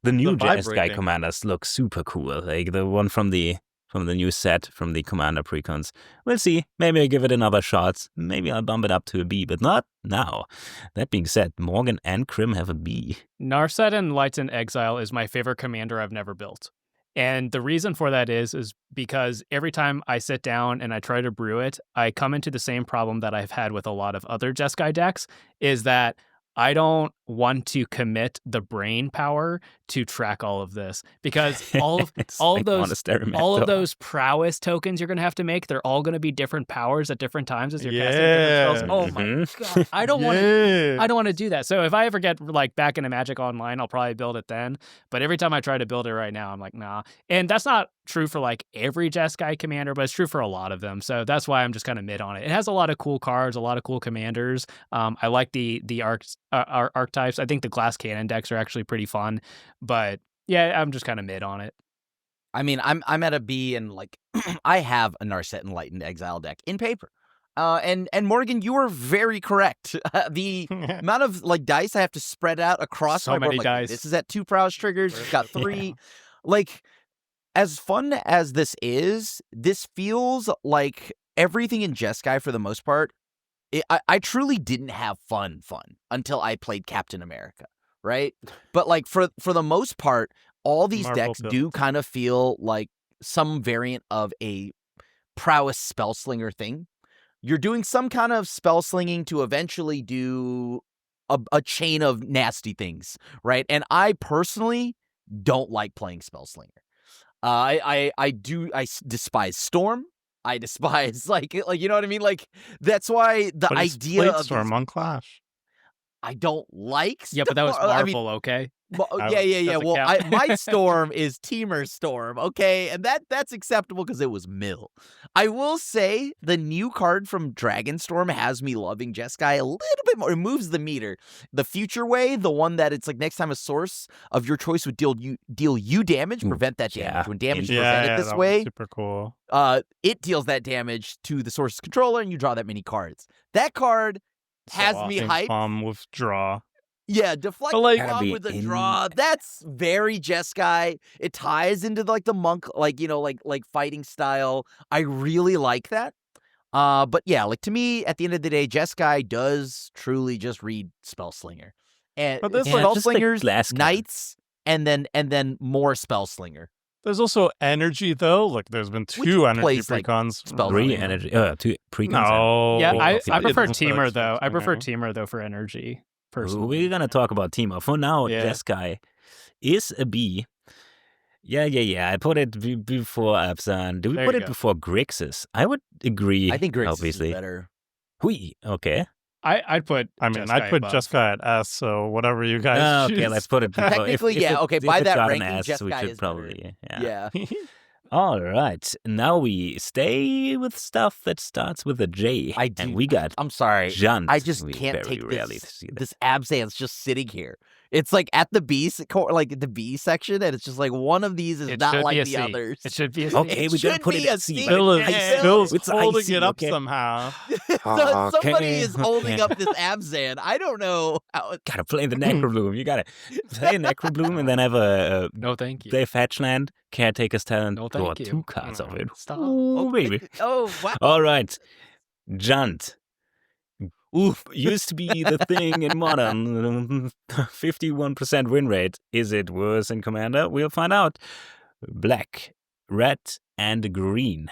The new Jeskai vibrating. commanders look super cool, like the one from the new set from the commander precons. We'll see. Maybe I give it another shot. Maybe I'll bump it up to a B, but not now. That being said, Morgan and Krim have a B. Narset and Lights in Exile is my favorite commander I've never built. And the reason for that is because every time I sit down and I try to brew it, I come into the same problem that I've had with a lot of other Jeskai decks, is that I don't want to commit the brain power to track all of this, because It's all like of those monastery all of mentor. those prowess tokens you're going to have to make, they're all going to be different powers at different times as you're casting different spells. Oh my god, I don't want to do that. So if I ever get like back into Magic Online, I'll probably build it then. But every time I try to build it right now, I'm like, nah. And that's not true for like every Jeskai commander, but it's true for a lot of them. So that's why I'm just kind of mid on it. It has a lot of cool cards, a lot of cool commanders. I like the archetypes. I think the glass cannon decks are actually pretty fun, but yeah, I'm just kind of mid on it. I mean, I'm at a B, and like I have a Narset Enlightened Exile deck in paper. And Morgan, you are very correct. The amount of like dice I have to spread out across So my board, many like, dice. this is at 2 prowess triggers. You've got 3. Like, as fun as this is, this feels like everything in Jeskai for the most part. I truly didn't have fun until I played Captain America, right? But like for the most part, all these Marvel decks build. do kind of feel like some variant of a prowess spellslinger thing. You're doing some kind of spell slinging to eventually do a chain of nasty things, right? And I personally don't like playing spellslinger. I despise Storm. I despise like you know what I mean. Like that's why the But it's idea of Storm these, on Clash. I don't like. Yeah, but that was Storm. I mean, Marvel, okay? yeah. doesn't Well, count. my Storm is Temur Storm, okay, and that's acceptable because it was Mill. I will say the new card from Dragonstorm has me loving Jeskai a little bit more. It moves the meter. The Future Way, the one that it's like next time a source of your choice would deal you damage, prevent that damage. yeah. When damage is Yeah, prevented this that way, one's super cool. it deals that damage to the source's controller, and you draw that many cards. That card has me Same hyped. problem with draw. Yeah, deflect But, like- the Gotta bomb be with a in- draw. That's very Jeskai. It ties into like the monk, like like fighting style. I really like that. But yeah, like to me, at the end of the day, Jeskai does truly just read Spellslinger, and But there's, it's like- just like Spellslingers, glass cannon. Knights, and then more Spellslinger. There's also energy though. Like there's been Which 2 energy plays, like, precons. spell Three running. energy. 2 precons. No. Yeah, I okay. prefer It's Temur like though. I prefer Spellslinger. Temur though for energy. We're Personally. gonna talk about Temur. For now, Yeah. Jeskai is a B. Yeah. I put it before Abzan. Do we There put you it go. before Grixis? I would agree. I think Grixis obviously. is better. Hui. Okay. I'd put. I mean, Jeskai I'd put above. Jeskai at S, so whatever you guys choose. Okay, let's put it before. Technically, yeah, okay, if by it that got an ranking, S, we Jeskai should is probably. Yeah. All right. Now we stay with stuff that starts with a J. I do. And we got I'm sorry. Junt. I just We can't very take rarely this. see that. This Abzan's just sitting here. It's like at the like the B section, and it's just like one of these is It not should like be a the C. others. It should be a C. Okay, we gotta should put be it a at C. C. Phil's It's holding icy, it up okay. somehow. So somebody Okay, is holding okay. up this Abzan. I don't know how. Gotta play the Necrobloom. You gotta play Necrobloom and then have a No, thank you. play Fetchland, Caretaker's Talent, No, draw thank you. 2 cards of it. Stop. Ooh, baby. Oh wow. All right. Junt. Oof, used to be the thing in Modern. 51% win rate. Is it worse in Commander? We'll find out. Black, red, and green.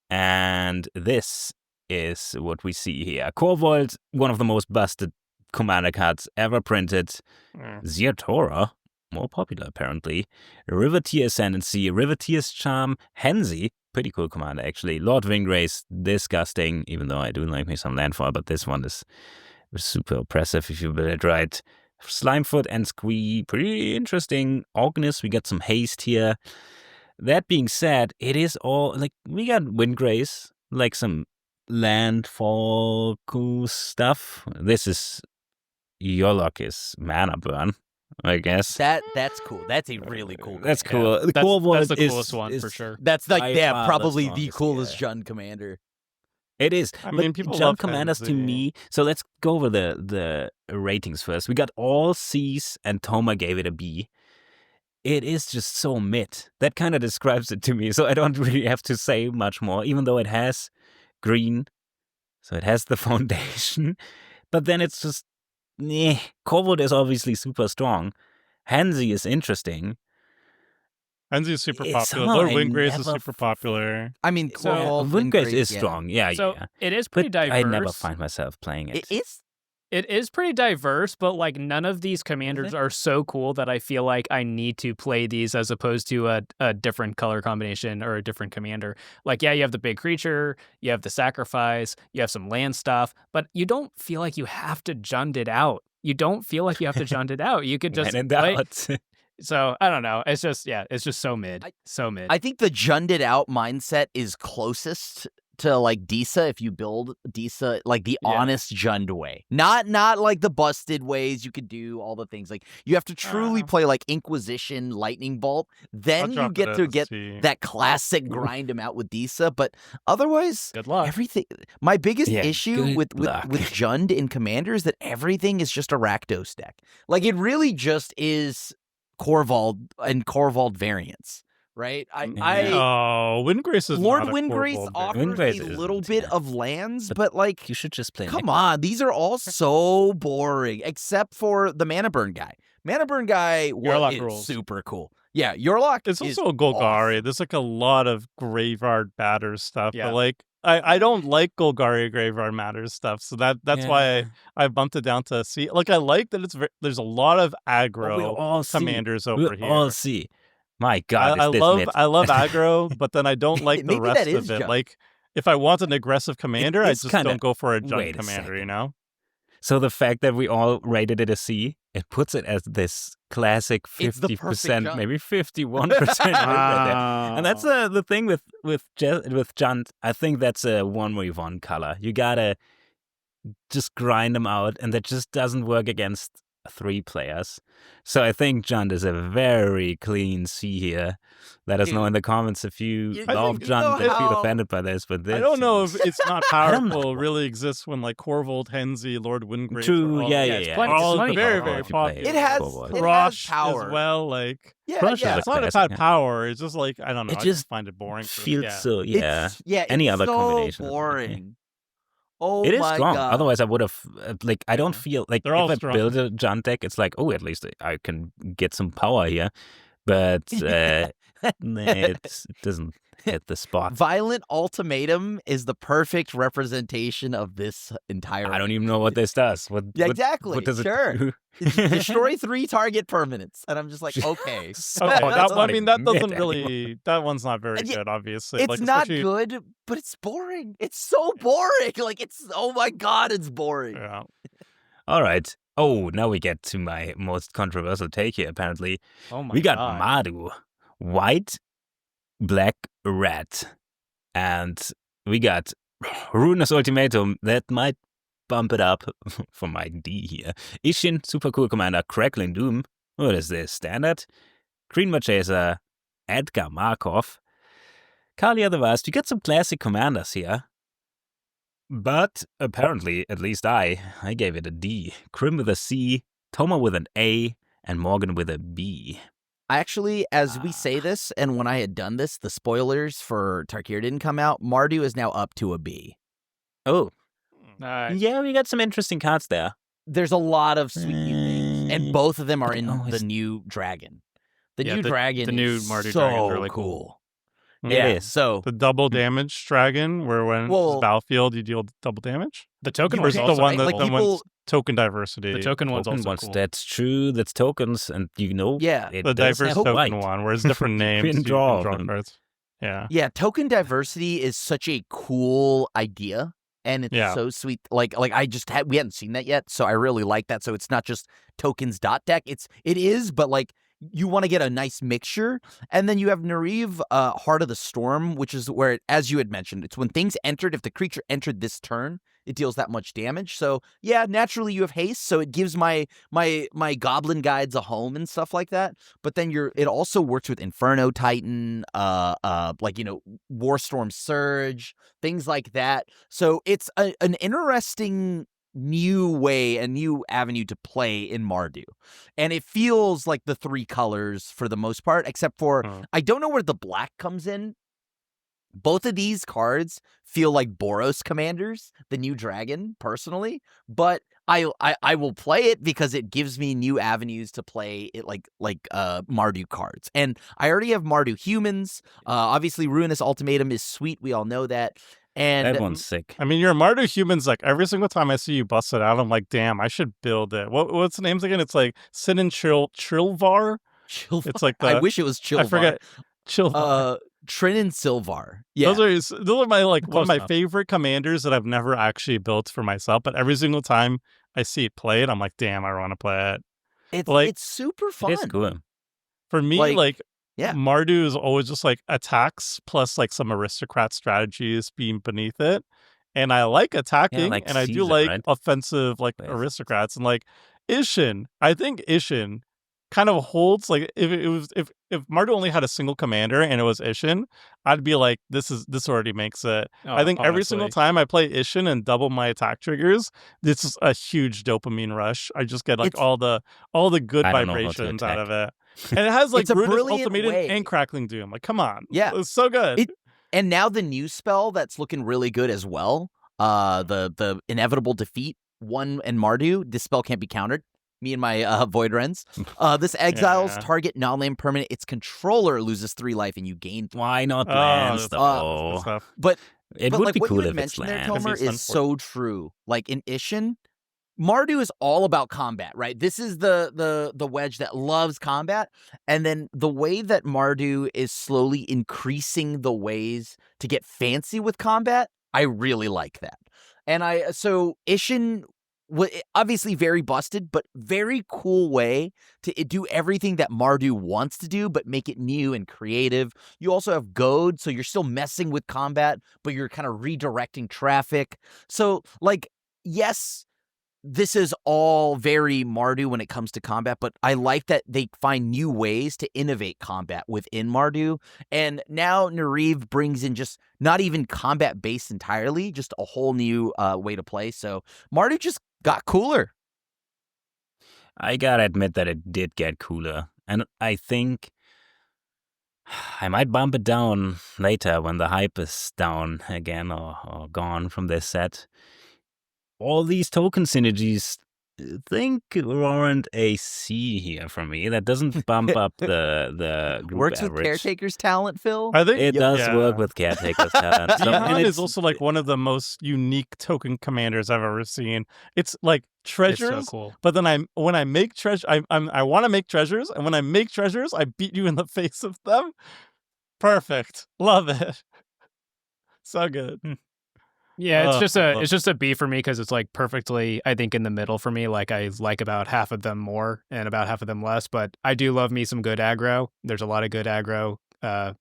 And this is what we see here. Corvold, one of the most busted Commander cards ever printed. Zeratora, more popular apparently. Riveteer Ascendancy, Riveteer's Charm, Hensi, pretty cool commander actually. Lord Winggrace, disgusting, even though I do like me some landfall, but this one is super oppressive if you build it right. Slimefoot and Squee, pretty interesting. Ognis, we got some haste here. That being said, it is all, like, we got Windgrace, like some landfall cool stuff. This is Yolok's mana burn, I guess. That's cool. That's a really cool. That's commander. cool. The That's Corvold the is- coolest one is- for sure. That's like by yeah, far the probably the strongest, coolest yeah. Jund commander. It is. I But mean, people jump love commanders to Hensi. me. So let's go over the ratings first. We got all C's and Toma gave it a B. It is just so mid. That kind of describes it to me. So I don't really have to say much more, even though it has green. So it has the foundation. But then it's just, Corvold is obviously super strong. Hensi is interesting. Hensi is super It's popular. somehow Lord I Winggrace is never super popular. I mean, So- Corvold, Windgrace Winggrace, is yeah. strong. Yeah, So yeah. it is pretty But diverse. I never find myself playing it. It's It is pretty diverse, but like none of these commanders are so cool that I feel like I need to play these as opposed to a different color combination or a different commander. Like, yeah, you have the big creature, you have the sacrifice, you have some land stuff, but you don't feel like you have to Jund it out. You don't feel like you have to Jund it out. You could just When in play. doubt. So I don't know. It's just so mid. So mid. I think the Junded out mindset is closest to like Disa if you build Disa like the honest Jund way. Not like the busted ways you could do all the things. Like you have to truly play like Inquisition, Lightning Bolt. Then you get to get that classic grind them out with Disa. But otherwise, good luck. Everything. My biggest Yeah, issue good with luck. Jund in Commander is that everything is just a Rakdos deck. Like it really just is Korvold and Korvold variants. Right? Windgrace is Lord not a Windgrace Korvold offers Windgrace a isn't, little bit yeah. of lands, But but like, You should just play come on, these are all so boring, except for the Mana Burn guy. Mana Burn guy Yorlok is rules. super cool. Yeah, Yorlok It's is also a Golgari. awesome. There's like a lot of Graveyard Matters stuff, Yeah. but like I don't like Golgari Graveyard Matters stuff, so that's why I bumped it down to C. Like I like that there's a lot of aggro commanders over We'll here. all see. My God, I is this love mid? I love aggro, but then I don't like the Maybe rest that is of it. Jund. Like if I want an aggressive commander, I it's just kinda- don't go for a wait Jund a commander, you second. know? So the fact that we all rated it a C, it puts it as this classic It's the perfect 50%, Jund. maybe 51% right there. And that's the thing with Jund. I think that's a 1v1 color. You gotta just grind them out, and that just doesn't work against 3 players. So I think Jund is a very clean C here. Let us know in the comments if you I love think you know Jund and feel how- offended by this. But this I don't know if is- it's not don't know. powerful really exists when like Korvold, Henzi, Lord Windgrace. True, are all, yeah. it's plenty- all it's plenty very, powerful very if you play popular. It has- Forward. it Crush power. as well, like Yeah, Crush is yeah. a it's not classic, about yeah. power. It's just like I don't know. It I just just find it boring. feels so It's Any other so combination is okay. boring. Oh It is my strong. God. Otherwise, I would have I don't feel like They're if all I strong. build a Jund deck, it's like, oh, at least I can get some power here. But it doesn't hit the spot. Violent Ultimatum is the perfect representation of this entire. I don't even know what this does. Yeah, exactly. What does Sure. it do? Destroy 3 target permanents, and I'm just like, okay. So Okay, that's I not mean even that mid doesn't anymore. really. That one's not very Yeah, good. Obviously, It's like, not especially- good, but it's boring. It's so boring. Like it's oh my God, it's boring. Yeah. All right. Oh, now we get to my most controversial take here, apparently. Oh my We got God. Mardu, white, black, red. And we got Ruinous Ultimatum that might bump it up for my D here. Ishin, super cool commander, Crackling Doom. What is this? Standard? Green Chaser, Edgar Markov. Kalia the Vast. You got some classic commanders here. But apparently, at least I gave it a D. Krim with a C, Toma with an A, and Morgan with a B. Actually, as we say this, and when I had done this, the spoilers for Tarkir didn't come out. Mardu is now up to a B. Oh, Nice. yeah, we got some interesting cards there. There's a lot of sweet new things, and both of them are in always- the new dragon. The Yeah, new the- dragon the new is Mardu so dragon's really cool. It Yeah, is. so The double damage dragon, where when Well- it's battlefield you deal double damage. The token You one's Versus can- also the one cool. that like the people- one's token diversity. The token one's Token also ones, cool. that's true. That's tokens, and Yeah. it the does diverse have token white. one, where it's different names. can you draw can draw them. cards. Yeah. Yeah, token diversity is such a cool idea, and it's Yeah. so sweet. Like I just we hadn't seen that yet, so I really like that. So it's not just tokens dot deck. It is, but like you want to get a nice mixture, and then you have Nariv, Heart of the Storm, which is where, as you had mentioned, it's when things entered. If the creature entered this turn, it deals that much damage. So yeah, naturally you have haste, so it gives my goblin guides a home and stuff like that. But then it also works with Inferno Titan, like Warstorm Surge, things like that. So it's an interesting new way, a new avenue to play in Mardu, and it feels like the 3 colors for the most part, except for I don't know where the black comes in. Both of these cards feel like Boros commanders, the new dragon, personally, but I will play it because it gives me new avenues to play it, like Mardu cards. And I already have Mardu humans. Obviously, Ruinous Ultimatum is sweet. We all know that. And That one's sick. I mean, your Mardu humans, like, every single time I see you bust it out, I'm like, damn, I should build it. What's the names again? It's like Sin and Chilvar. It's like I wish it was Chilvar. I forget. Chilvar. Trin and Silvar. Yeah. Those are my like one Close of my enough. favorite commanders that I've never actually built for myself. But every single time I see it played, I'm like, damn, I want to play it. It's super fun. It's cool. For me, like yeah. Mardu is always just like attacks plus like some aristocrat strategies being beneath it. And I like attacking, like and I do Caesar, like right? offensive like Yes. aristocrats. And like Ishin, I think Ishin kind of holds like if Mardu only had a single commander and it was Ishin, I'd be like, this already makes it. I think every single honestly. time I play Ishin and double my attack triggers, this is a huge dopamine rush. I just get like all the good I don't know how to vibrations out of attack. it. And it has like It's a Ruinous brilliant Ultimatum way. and Crackling Doom. Like, come on. Yeah. It's so good. And now the new spell that's looking really good as well. The Inevitable Defeat 1 and Mardu. This spell can't be countered. Me and my Void Rens. This exiles target non-land permanent. Its controller loses 3 life and you gain 3. Why not land stuff? But it but would like be what cool you had if it's mentioned there, land. Temur, is so true. Like in Ishin, Mardu is all about combat, right? This is the wedge that loves combat. And then the way that Mardu is slowly increasing the ways to get fancy with combat, I really like that. And so Ishin, obviously very busted, but very cool way to do everything that Mardu wants to do, but make it new and creative. You also have Goad, so you're still messing with combat, but you're kind of redirecting traffic. So, like, yes, this is all very Mardu when it comes to combat, but I like that they find new ways to innovate combat within Mardu. And now Nariv brings in just not even combat based entirely, just a whole new way to play. So Mardu just got cooler. I gotta admit that it did get cooler. And I think I might bump it down later when the hype is down again or gone from this set. All these token synergies think warrant a C here for me. That doesn't bump up the group Works average. with Caretaker's talent, Phil? I think It does work with Caretaker's talent. So, Dion is also like one of the most unique token commanders I've ever seen. It's like treasures, It's so cool. but then when I make treasure, I want to make treasures, and when I make treasures, I beat you in the face of them. Perfect, love it, so good. Yeah, it's just a B for me because it's like perfectly, I think, in the middle for me. Like I like about half of them more and about half of them less, but I do love me some good aggro. There's a lot of good aggro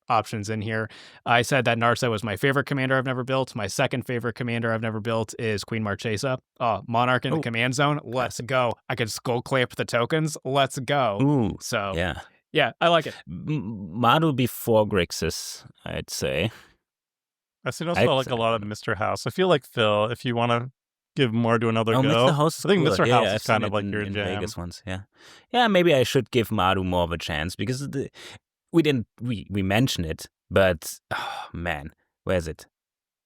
options in here. I said that Narset was my favorite commander I've never built. My second favorite commander I've never built is Queen Marchesa. Monarch in the command zone. Let's go. I could skull clamp the tokens. Let's go. Ooh, So yeah, I like it. Mardu before Grixis, I'd say. I've seen also like a lot of Mr. House. I feel like Phil, if you want to give Mardu another go, Mr. House I think cooler. Mr. Yeah, House I've is kind seen of like it your in jam. Vegas once. Yeah. Maybe I should give Mardu more of a chance because we mentioned it, but man, where's it?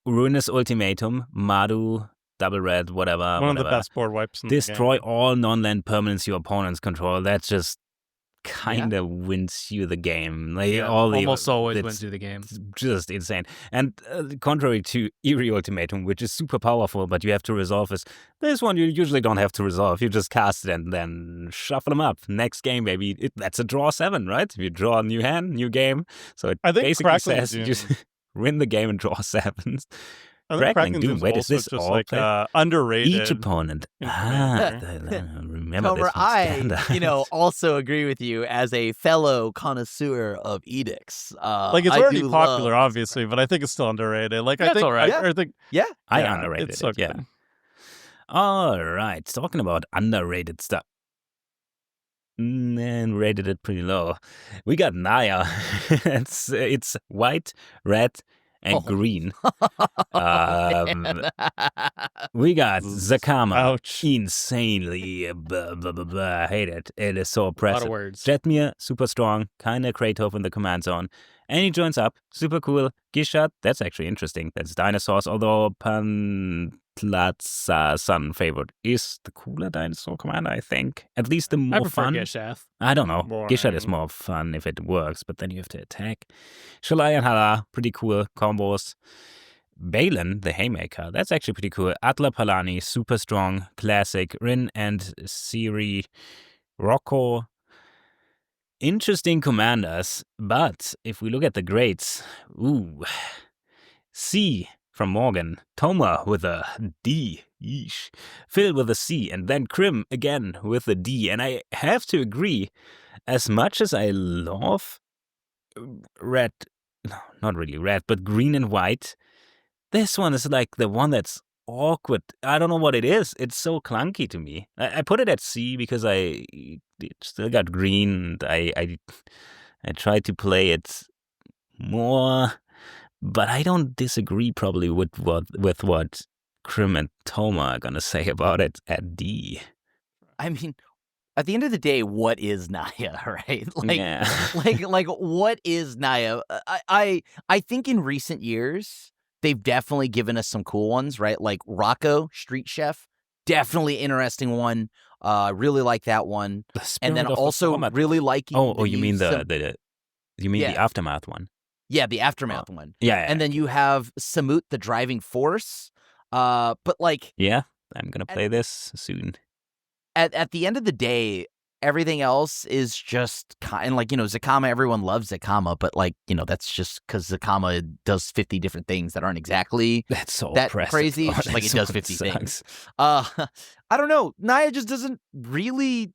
Ruinous Ultimatum, Mardu, double red, whatever. One of the best board wipes in Destroy the game. all non-land permanents your opponents control. That just kind of wins you the game. Like almost always wins you the game. Just insane. And contrary to Eerie Ultimatum, which is super powerful, but you have to resolve this one you usually don't have to resolve. You just cast it and then shuffle them up. Next game, baby, that's a draw 7, right? You draw a new hand, new game. So it basically says you just win the game and draw 7s. Crackling Doom. Wait, is this all like underrated? Each opponent. Remember Tomer, this I also agree with you as a fellow connoisseur of edicts. Like it's already popular, obviously, but I think it's still underrated. Like I think, I underrated it's so it. Yeah. good. All right, talking about underrated stuff. And rated it pretty low. We got Naya. it's white, red, and green. We got Zakama. Ouch. Insanely I hate it. It is so oppressive. A lot of words. Jetmir, super strong, kinda Kratos in the command zone. And he joins up, super cool. Gishat, that's actually interesting. That's dinosaurs, although Pantlatsa Sun favored is the cooler dinosaur commander, I think. At least the more I prefer fun. Gishath. I don't know. Boring. Gishat is more fun if it works, but then you have to attack. Shalai and Hala, pretty cool combos. Balin, the Haymaker. That's actually pretty cool. Atla Palani, super strong, classic. Rin and Siri, Rocco. Interesting commanders, but if we look at the grades, C from Morgan, Toma with a D, yeesh. Phil with a C, and then Krim again with a D. And I have to agree, as much as I love red, no, not really red, but green and white, this one is like the one that's awkward. I don't know what it is. It's so clunky to me. I put it at C because I still got green. And I tried to play it more, but I don't disagree probably with what Krim and Toma are gonna say about it at D. I mean, at the end of the day, what is Naya, right? Yeah. like what is Naya? I think in recent years they've definitely given us some cool ones, right? Like Rocco, Street Chef, definitely interesting one. Really like that one. And then also really liking. Oh, you mean the Aftermath one? Yeah, the Aftermath one. Yeah. And then you have Samut, the Driving Force. But like, yeah, I'm gonna play this soon. At the end of the day, everything else is just kind of like, Zakama, everyone loves Zakama, but like, that's just because Zakama does 50 different things that aren't exactly that crazy. Just like it does 50 things. I don't know. Naya just doesn't really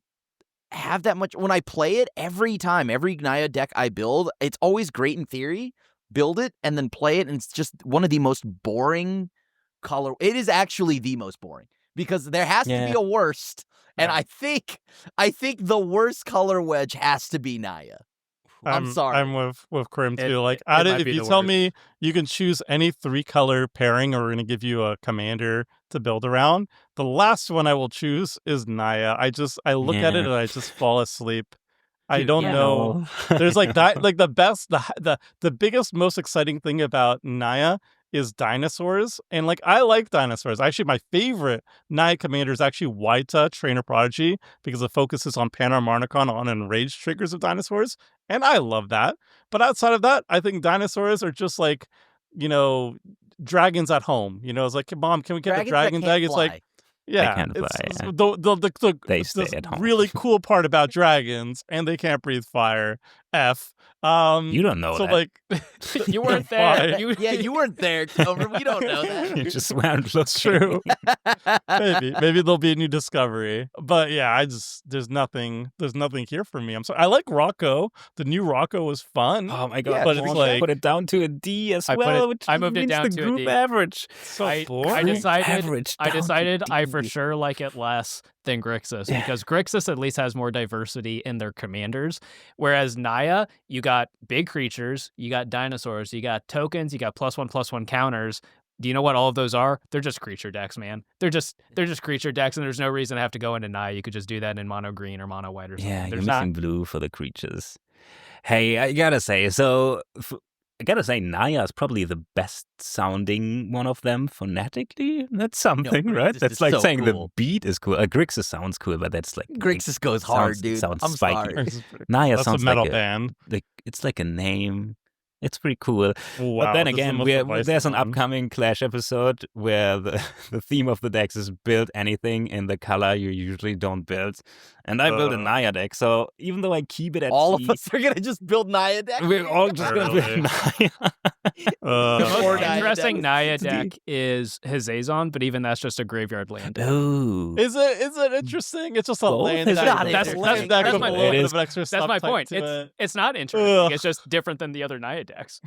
have that much. When I play it, every Naya deck I build, it's always great in theory. Build it and then play it, and it's just one of the most boring color. It is actually the most boring because there has to be a worst. And I think the worst color wedge has to be Naya. I'm sorry. I'm with Krim too. If you tell me you can choose any 3-color pairing, or we're going to give you a commander to build around, the last one I will choose is Naya. I look at it and I just fall asleep. I don't know. There's the best, the biggest, most exciting thing about Naya is dinosaurs, and I like dinosaurs. Actually, my favorite Naya commander is actually Waita, Trainer Prodigy, because it focuses on Panharmonicon on enraged triggers of dinosaurs, and I love that. But outside of that, I think dinosaurs are just dragons at home. It's like, Mom, can we get a dragon deck? It's like, yeah, they can't fly, they stay at home. Really cool part about dragons, and they can't breathe fire. You don't know that. You weren't there. You weren't there, Temur. We don't know that. You just went. Looks true. Maybe there'll be a new discovery. But yeah, there's nothing here for me. I'm sorry. I like Rocco. The new Rocco was fun. Oh my god! But it's put it down to a D as well. I moved it down to group a D. average. So I decided I for sure like it less than Grixis because Grixis at least has more diversity in their commanders, whereas Naya, you got big creatures, you got dinosaurs, you got tokens, you got +1/+1 counters. Do you know what all of those are? They're just creature decks, man. They're just creature decks, and there's no reason to have to go into Naya. You could just do that in mono green or mono white or something. Yeah, you're missing blue for the creatures. Hey, I gotta say, Naya is probably the best sounding one of them phonetically. That's something, right? That's like so saying cool. The beat is cool. Grixis sounds cool, but that's like Grixis goes hard, dude. Sounds I'm spiky. sorry. Naya That's sounds a metal like band. It's like a name. It's pretty cool. Wow, but then this is again, the most there's an divisive one. upcoming Clash episode where the theme of the decks is build anything in the color you usually don't build. And I built a Naya deck, so even though I keep it at All C, of us are gonna just build Naya deck. we're all just going to build Naya. The most Or Naya interesting deck. Naya deck is Hazazon, but even that's just a graveyard land. Oh. Is it interesting? It's just a Both land is deck. not That's interesting. That's my a point. little It bit is. of an extra That's my subtype point. to It's not interesting. Ugh. It's just different than the other Naya decks.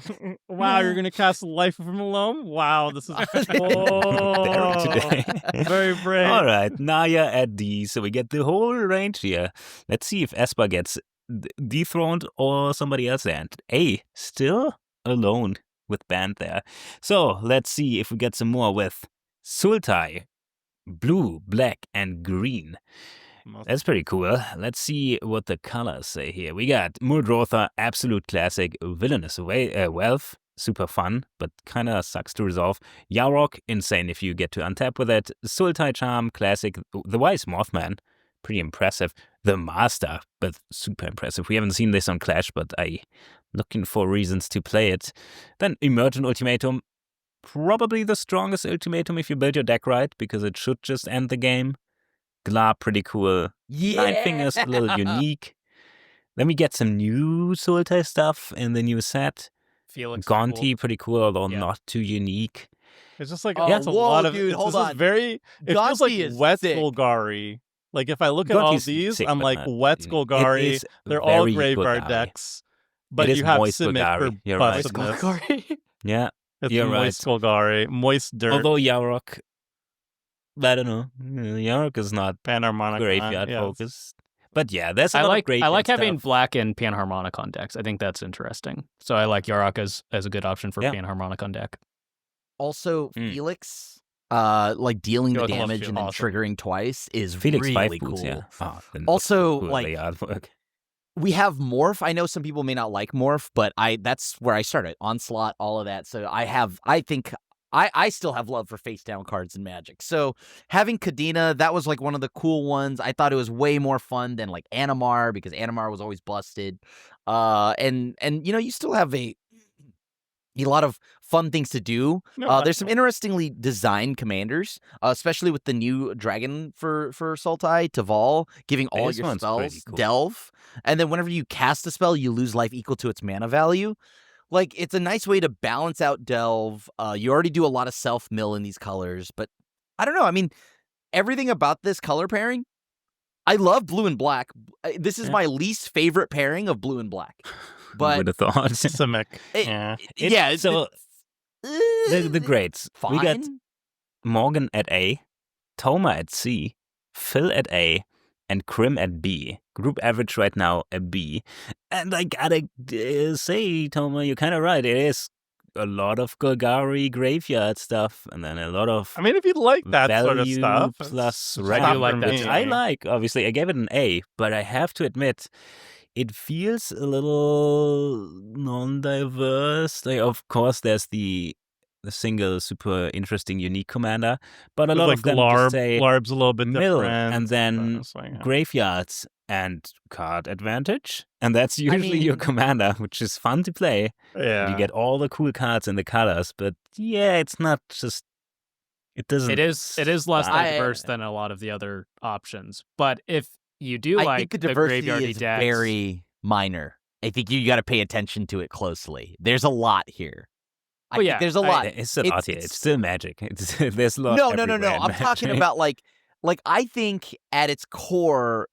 Wow, you're gonna cast Life from Alone? Wow, this is Daring today. very brave. All right, Naya at D, so we get the whole range here. Let's see if Esper gets dethroned or somebody else. And A, still alone with Bant there. So let's see if we get some more with Sultai, blue, black, and green. That's pretty cool. Let's see what the colors say here. We got Muldrotha, absolute classic, Villainous Wealth, super fun, but kind of sucks to resolve. Yarok, insane if you get to untap with it. Sultai Charm, classic. The Wise Mothman, pretty impressive. The Master, but super impressive. We haven't seen this on Clash, but I'm looking for reasons to play it. Then Emergent Ultimatum, probably the strongest ultimatum if you build your deck right, because it should just end the game. Glar, pretty cool. Nine Fingers, a little unique. Then we get some new Sultai stuff in the new set. Felix is Gonti, cool. pretty cool, although Yeah. not too unique. It's just like Oh, it's a whoa, lot of dude, it's, hold this is on. very it feels like Gonti is wet sick. Golgari. Like if I look at all Gonti's these, sick, I'm but like not wet unique. It Golgari. is They're all very graveyard Golgari. decks, but It is you have moist Simic for Golgari, you're right. bussedness. Yeah, It's you're moist right. Golgari, moist dirt, Although Yarok, I don't know. Yarok is not Panharmonicon. graveyard yes. focused. But yeah, there's a I lot like of graveyard I like having stuff. black and Panharmonicon decks. I think that's interesting. So I like Yarok as a good option for Yeah. Panharmonicon deck. Also, Mm. Felix, like dealing the Felix is damage and then awesome. triggering twice is Felix really 5 boots, cool. yeah. Oh, then Also, cool like, layout work. we have Morph. I know some people may not like Morph, but that's where I started. Onslaught, all of that. So I still have love for face down cards in Magic. So having Kadena, that was like one of the cool ones. I thought it was way more fun than like Animar, because Animar was always busted. And you still have a lot of fun things to do. No, There's some interestingly designed commanders, especially with the new dragon for Sultai, Taval, giving all This your one's pretty spells cool. delve. And then whenever you cast a spell, you lose life equal to its mana value. Like, it's a nice way to balance out delve. You already do a lot of self-mill in these colors, but I don't know. I mean, everything about this color pairing, I love blue and black. This is Yeah. my least favorite pairing of blue and black. Who But would have thought? Simic. it- Yeah. yeah, it's so the it's grades. fine. We got Morgan at A, Toma at C, Phil at A, and Krim at B. Group average right now a B. And I gotta say, Toma, you're kind of right. It is a lot of Golgari graveyard stuff, and then a lot of I mean, if you like that sort of value stuff, plus it's red. I do like for that me. too. I like, obviously. I gave it an A, but I have to admit, it feels a little non-diverse. Like, of course, there's the single super interesting unique commander, but a There's lot like of them Glarb. just say Glarb's a little bit mill, different. and then it's like, yeah. graveyards and card advantage, and that's usually your mean- commander, which is fun to play. Yeah. You get all the cool cards and the colors, but yeah, it's not just. It doesn't. It is less I- diverse than a lot of the other options. But if you do I like think the diversity graveyardy is decks, very minor. I think you got to pay attention to it closely. There's a lot here. I Well, think yeah, there's a lot. It's a lot here. It's still magic. There's a lot. No. everywhere in I'm talking Magic. about like I think at its core,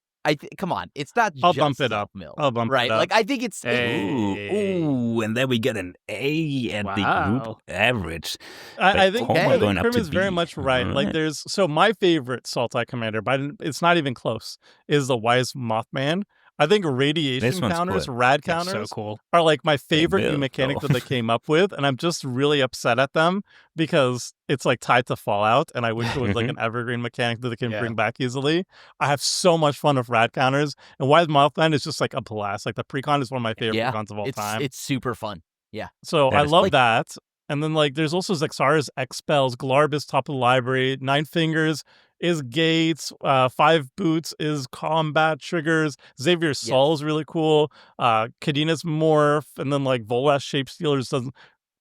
come on, it's not I'll just bump it up. self-mill, I'll bump it right? up. Like I think it's Hey. Ooh, and then we get an A at the Wow. group average. I But think, Toma I going think up Krim to is very B. much right. Like Alright. so my favorite Sultai commander, but it's not even close, is the Wise Mothman. I think radiation This one's counters, cool. rad that's counters so cool. are like my favorite new will, mechanic though. that they came up with, and I'm just really upset at them because it's like tied to Fallout, and I wish it was like an evergreen mechanic that they can Yeah. bring back easily. I have so much fun with rad counters, and Wise Mothman is just like a blast. Like the precon is one of my favorite Yeah, precons of all time. it's super fun. So That I is love cool. that. And then like there's also Zexara's X spells, Glarb is top of the library, Nine Fingers is gates, Five Boots is combat triggers, Xavier's Soul is really cool, Kadena's morph, and then like Volas Shape Stealers does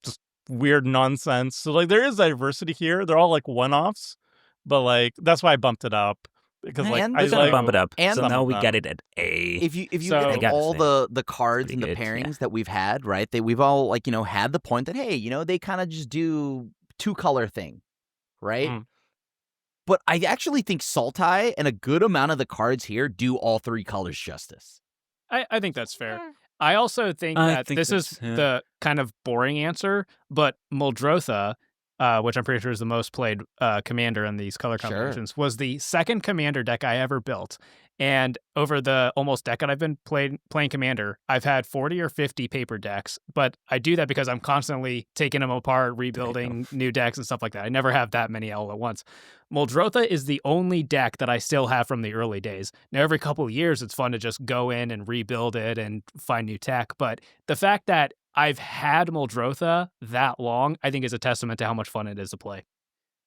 just weird nonsense. So like there is diversity here. They're all like one-offs, but like that's why I bumped it up. Because like And I We're gonna like bump it up. and So some now of we them. get it at A. If you So- look I at gotta all say, the cards pretty and the good, yeah. pairings that we've had, right? We've all like had the point that hey, they kind of just do 2-color thing, right? Mm. But I actually think Sultai and a good amount of the cards here do all 3 colors justice. I think that's fair. I also think I that think this is that's- yeah. the kind of boring answer, but Muldrotha, which I'm pretty sure is the most played commander in these color Sure. combinations, was the second commander deck I ever built. And over the almost decade I've been playing Commander, I've had 40 or 50 paper decks, but I do that because I'm constantly taking them apart, rebuilding new decks and stuff like that. I never have that many all at once. Muldrotha is the only deck that I still have from the early days. Now, every couple of years, it's fun to just go in and rebuild it and find new tech, but the fact that I've had Muldrotha that long, I think is a testament to how much fun it is to play.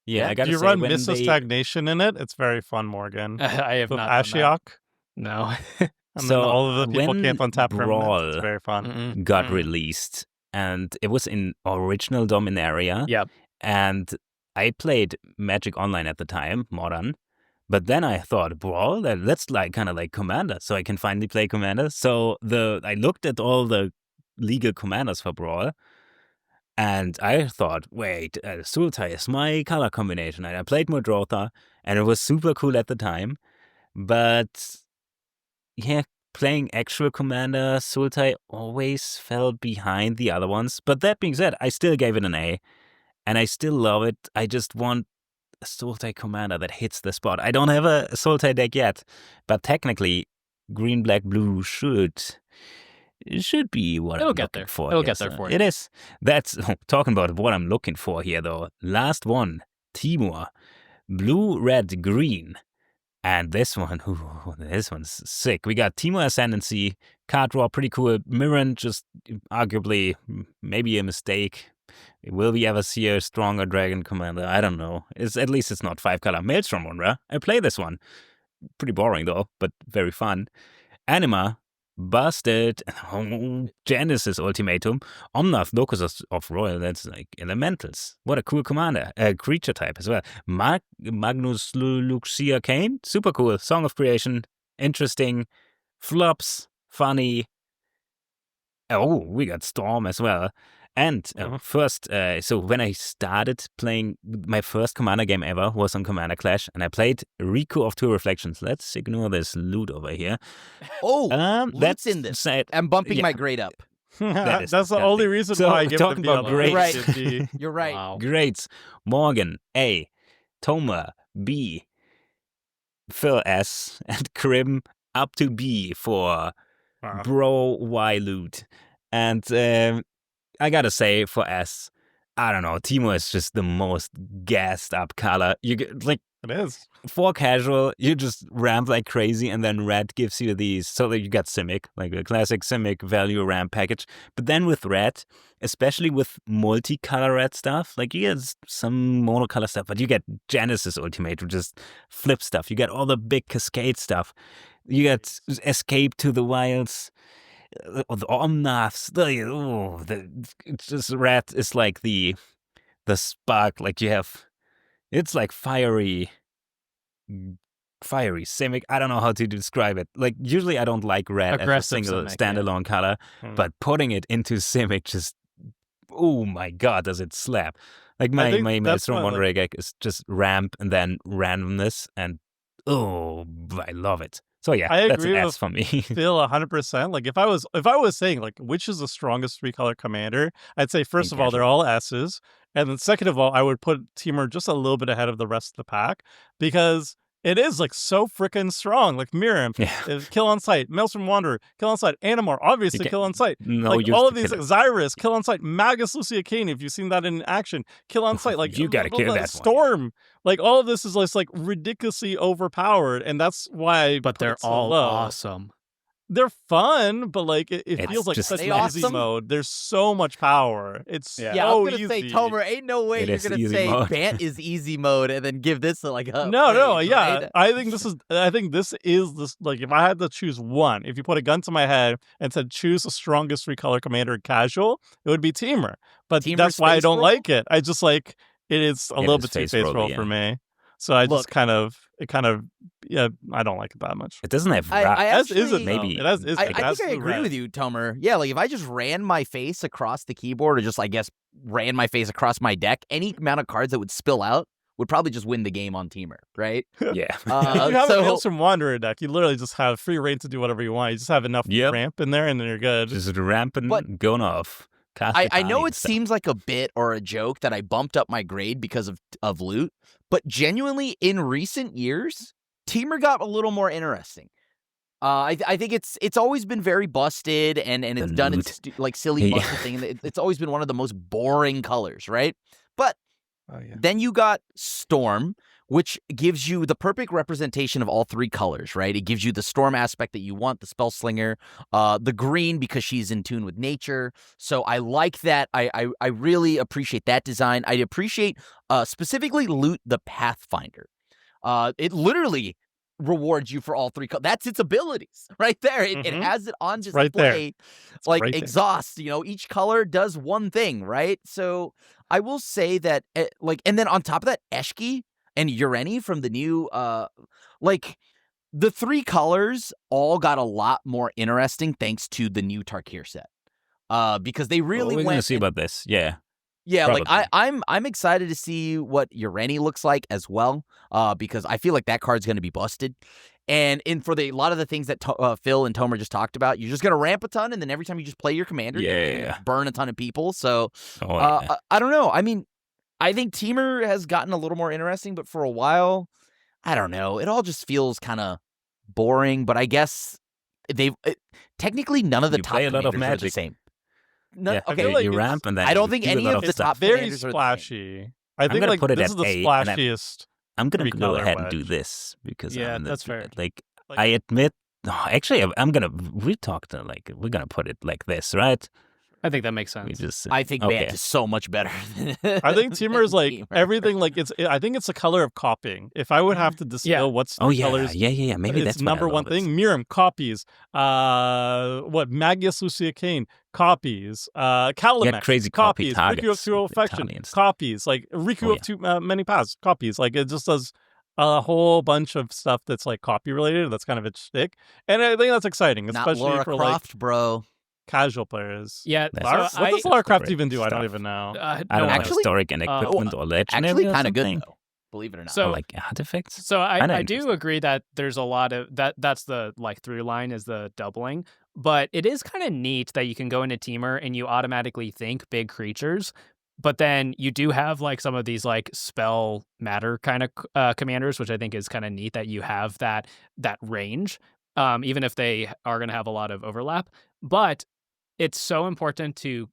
Yeah, I gotta you say, run when Mists of they- Stagnation in it. It's very fun, Morgan. I have With not done that. Ashiok. No. And So, then all of the people when can't untap permanents. Brawl- It's very fun. Mm-mm. got Mm. released, and it was in original Dominaria. Yep. And I played Magic Online at the time, Modern. But then I thought, Brawl, that's like kind of like Commander, so I can finally play Commander. So I looked at all the legal commanders for Brawl, and I thought, wait, Sultai is my color combination. And I played Mudrotha, and it was super cool at the time. But yeah, playing actual Commander, Sultai always fell behind the other ones. But that being said, I still gave it an A, and I still love it. I just want a Sultai Commander that hits the spot. I don't have a Sultai deck yet, but technically, green, black, blue should be what It'll I'm get looking there. for. It'll here. get there So for you. It is. That's talking about what I'm looking for here, though. Last one, Temur, blue, red, green. And this one, this one's sick. We got Temur Ascendancy, card draw, pretty cool. Mirren, just arguably maybe a mistake. Will we ever see a stronger dragon commander? I don't know. At least it's not 5-color. Maelstrom Wonder. I play this one. Pretty boring though, but very fun. Anima, Busted, Genesis Ultimatum, Omnath Locus of Royal, that's like elementals. What a cool commander. Creature type as well. Magnus Luxia Kane, super cool. Song of Creation, interesting. Flops, funny. Oh, we got Storm as well. And first, so when I started playing, my first Commander game ever was on Commander Clash, and I played Riku of Two Reflections. Let's ignore this loot over here. Oh, That's in this. sad. I'm bumping Yeah. my grade up. That's the disgusting. only reason So, why I give talking it a B. about grades. Right. It should be- You're right. Wow. Grades. Morgan, A. Toma, B. Phil, S. And Krim, up to B for Wow. Bro Y Loot. And I gotta say, for S, I don't know, Temur is just the most gassed up color. You get, like, It is. for casual, you just ramp like crazy, and then red gives you these. So that you got Simic, like a classic Simic value ramp package. But then with red, especially with multicolor red stuff, like you get some monocolor stuff, but you get Genesis Ultimate, which is flip stuff. You get all the big Cascade stuff. You get Escape to the Wilds. The Omnaths. It's just red is like the spark. Like you have, it's like fiery Simic. I don't know how to describe it. Like usually I don't like red as a Aggressive single Simic, standalone color, but putting it into Simic just, oh my god, does it slap? Like my think that's Maelstrom why, Wonder deck is just ramp and then randomness, and oh, I love it. So yeah, I that's an agree S with for me. Phil 100%. Like if I was saying like which is the strongest 3-color commander, I'd say first of all they're all S's, and then second of all I would put Temur just a little bit ahead of the rest of the pack because it is like so freaking strong. Like Miriam, Yeah. kill on sight. Maelstrom Wanderer, kill on sight. Animar, obviously kill on sight. No like use all to of these, kill it. Xyrus, kill on sight. Magus Lucia Kane, if you've seen that in action, kill on sight. Like You gotta kill that one. Storm. Like all of this is just like ridiculously overpowered, and that's why. I But put they're it so all low. awesome. They're fun, but like it It's feels like just such They an easy awesome? mode. There's so much power. It's Yeah. Yeah, I so was gonna say, easy. Tomer, ain't no way It you're is gonna easy say mode. Bant is easy mode and then give this like a No, praise, yeah. right? I think this is this like if I had to choose one, if you put a gun to my head and said choose the strongest 3-color commander in casual, it would be Temur. But Temur that's why I space don't roll? like it. I just like it is a little is bit too face face roll-y, roll yeah. for me. So I Look. just yeah, I don't like it that much. It doesn't have I rock. As is actually- it Maybe- though. It has is I like, think I absolute agree red. with you, Tomer. Yeah, like if I just ran my face across the keyboard or just, I guess, ran my face across my deck, any amount of cards that would spill out would probably just win the game on Temur, right? Yeah. If you have so a Maelstrom Wanderer deck, you literally just have free reign to do whatever you want. You just have enough Yep. ramp in there and then you're good. Just ramping, But- going off. I know Castle it seems like a bit or a joke that I bumped up my grade because of loot, but genuinely in recent years, Temur got a little more interesting. I think it's always been very busted and it's done in loot. like silly Yeah. busted thing. And it's always been one of the most boring colors, right? But Oh yeah. then you got Storm, which gives you the perfect representation of all 3 colors, right? It gives you the Storm aspect that you want, the Spellslinger, the green because she's in tune with nature. So I like that. I really appreciate that design. I appreciate specifically Loot the Pathfinder. It literally rewards you for all 3 colors. That's its abilities right there. It Mhm. has it on display. right there. Like right there. exhaust, each color does one thing, right? So I will say that, and then on top of that, Eshki and Ureni from the new, the 3 colors all got a lot more interesting thanks to the new Tarkir set. Because they really we're went. gonna see about this. Yeah. Yeah, Probably. like I'm excited to see what Ureni looks like as well. Because I feel like that card's gonna be busted. And for a lot of the things that Phil and Temur just talked about, you're just gonna ramp a ton, and then every time you just play your commander, you can burn a ton of people. So I don't know. I mean, I think Temur has gotten a little more interesting, but for a while, I don't know. It all just feels kind of boring. But I guess technically none of the You top play a lot of commanders are the Magic. same. Yeah, I feel like you ramp and then I don't you think do a any lot of the stuff. top very commanders are the same. splashy. I think gonna like put it this at is the A, and splashiest. I'm gonna go three-color ahead and do wedge. this because Yeah, that's fair. Like I admit, actually, I'm gonna. We talked we're gonna put it like this, right? I think that makes We sense. just I think Bant is so much better. I think Temur is like Temur. everything. Like I think it's a color of copying. If I would have to distill what's the colors, yeah. Maybe it's that's number one thing. Miram copies. Magus Lucia Kane copies. Calamex crazy copy copies. Riku of targets Two with Affection Italians. copies. Like Riku of Too Many Paths copies. Like it just does a whole bunch of stuff that's like copy related. That's kind of its shtick, and I think that's exciting, Not especially Lara for Croft, like bro. casual players. Yeah. Lara, So what does Lara Croft Great even do? I don't stuff. even know. I don't know, actually- historic and equipment or legendary Actually, or kind of good something. though. Believe it or not. So- Or like artifacts. So Kinda I do interesting. agree that there's a lot of that's the like through line is the doubling, but it is kind of neat that you can go into Temur and you automatically think big creatures, but then you do have like some of these like spell matter kind of commanders, which I think is kind of neat that you have that range, even if they are going to have a lot of overlap. But it's so important to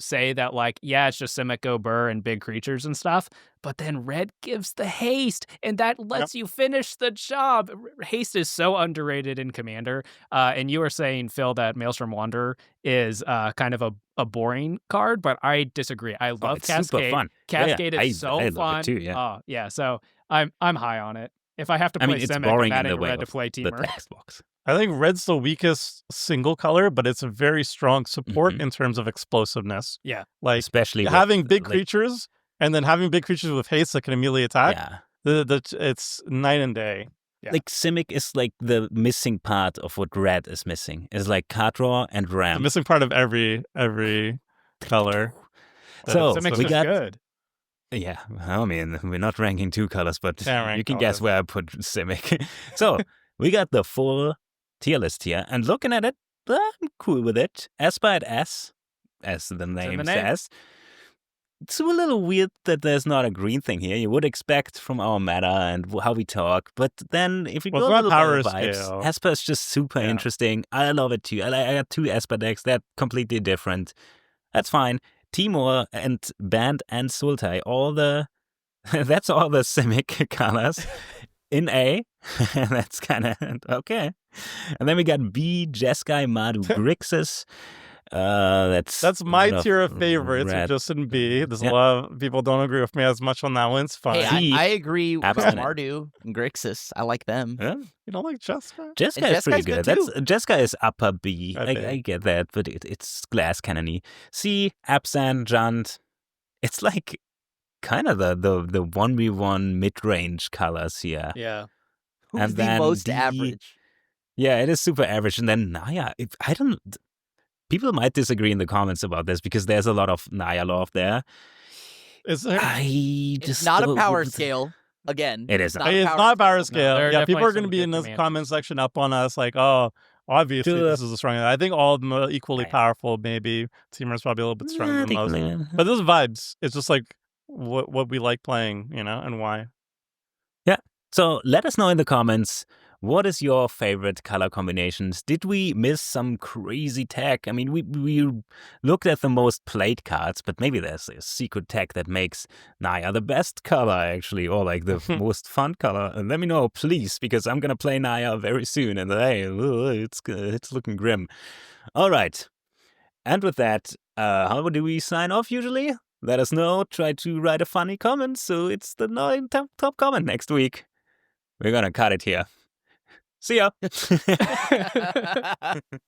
say that like, yeah, it's just Simic Go Burr and big creatures and stuff, but then red gives the haste and that lets you finish the job. Haste is so underrated in Commander. And you were saying, Phil, that Maelstrom Wanderer is kind of a boring card, but I disagree. I love it's Cascade. super fun. Cascade I is so love fun. it too, yeah. Yeah. So I'm high on it. If I have to I play mean, it's Simic, boring I'm in the adding way red to of play the Temur. text box. I think red's the weakest single color, but it's a very strong support Mhm. in terms of explosiveness. Yeah. Like Especially with, having big like, creatures and then having big creatures with haste that can immediately attack. Yeah. It's night and day. Yeah. Like Simic is like the missing part of what red is missing. It's like card draw and The ramp. missing part of every color. So Simic's we just got good. Yeah, I mean, we're not ranking 2 colors, but Can't rank you can guess colors. where I put Simic. So we got the full tier list here, and looking at it, I'm cool with it. Esper at S, as the name name. says. It's a little weird that there's not a green thing here. You would expect from our meta and how we talk, but then if you Well, go it's a not little power by the vibes, scale. Esper is just super Yeah. interesting. I love it too. I got 2 Esper decks. They're completely different. That's fine. Temur and Bant and Sultai, that's all the Simic colors in A. That's kind of okay. And then we got B, Jeskai, Mardu, Grixis. That's my lot tier of favorites, red. just in B. There's Yeah. a lot of people don't agree with me as much on that one. It's fine. Hey, See, I agree with Abzan. Mardu and Grixis. I like them. Yeah. You don't like Jeskai? Jeskai is pretty Jeskai's good. good Jeskai is upper B. Okay. I get that, but it's glass cannony. C, Abzan, Jant. It's like kind of the 1v1 mid-range colors here. Yeah. Who's And the then most D- average? Yeah, it is super average. And then Naya, people might disagree in the comments about this because there's a lot of Naya love there. Is there? I just It's not a don't- power scale. Again, It is not. It's not power scale. there are Yeah, people definitely are going to some be good in the commanders. comment section up on us like, oh, obviously Dude. this is the strongest. I think all of them are equally Yeah. powerful. Maybe Temur's probably a little bit stronger I than think, most. man. But this is vibes. It's just like what we like playing, and why. So let us know in the comments, what is your favorite color combinations? Did we miss some crazy tech? I mean, we looked at the most played cards, but maybe there's a secret tech that makes Naya the best color, actually, or like the most fun color. And let me know, please, because I'm going to play Naya very soon, and hey, it's looking grim. All right. And with that, how do we sign off usually? Let us know. Try to write a funny comment, so it's the top comment next week. We're gonna cut it here. See ya.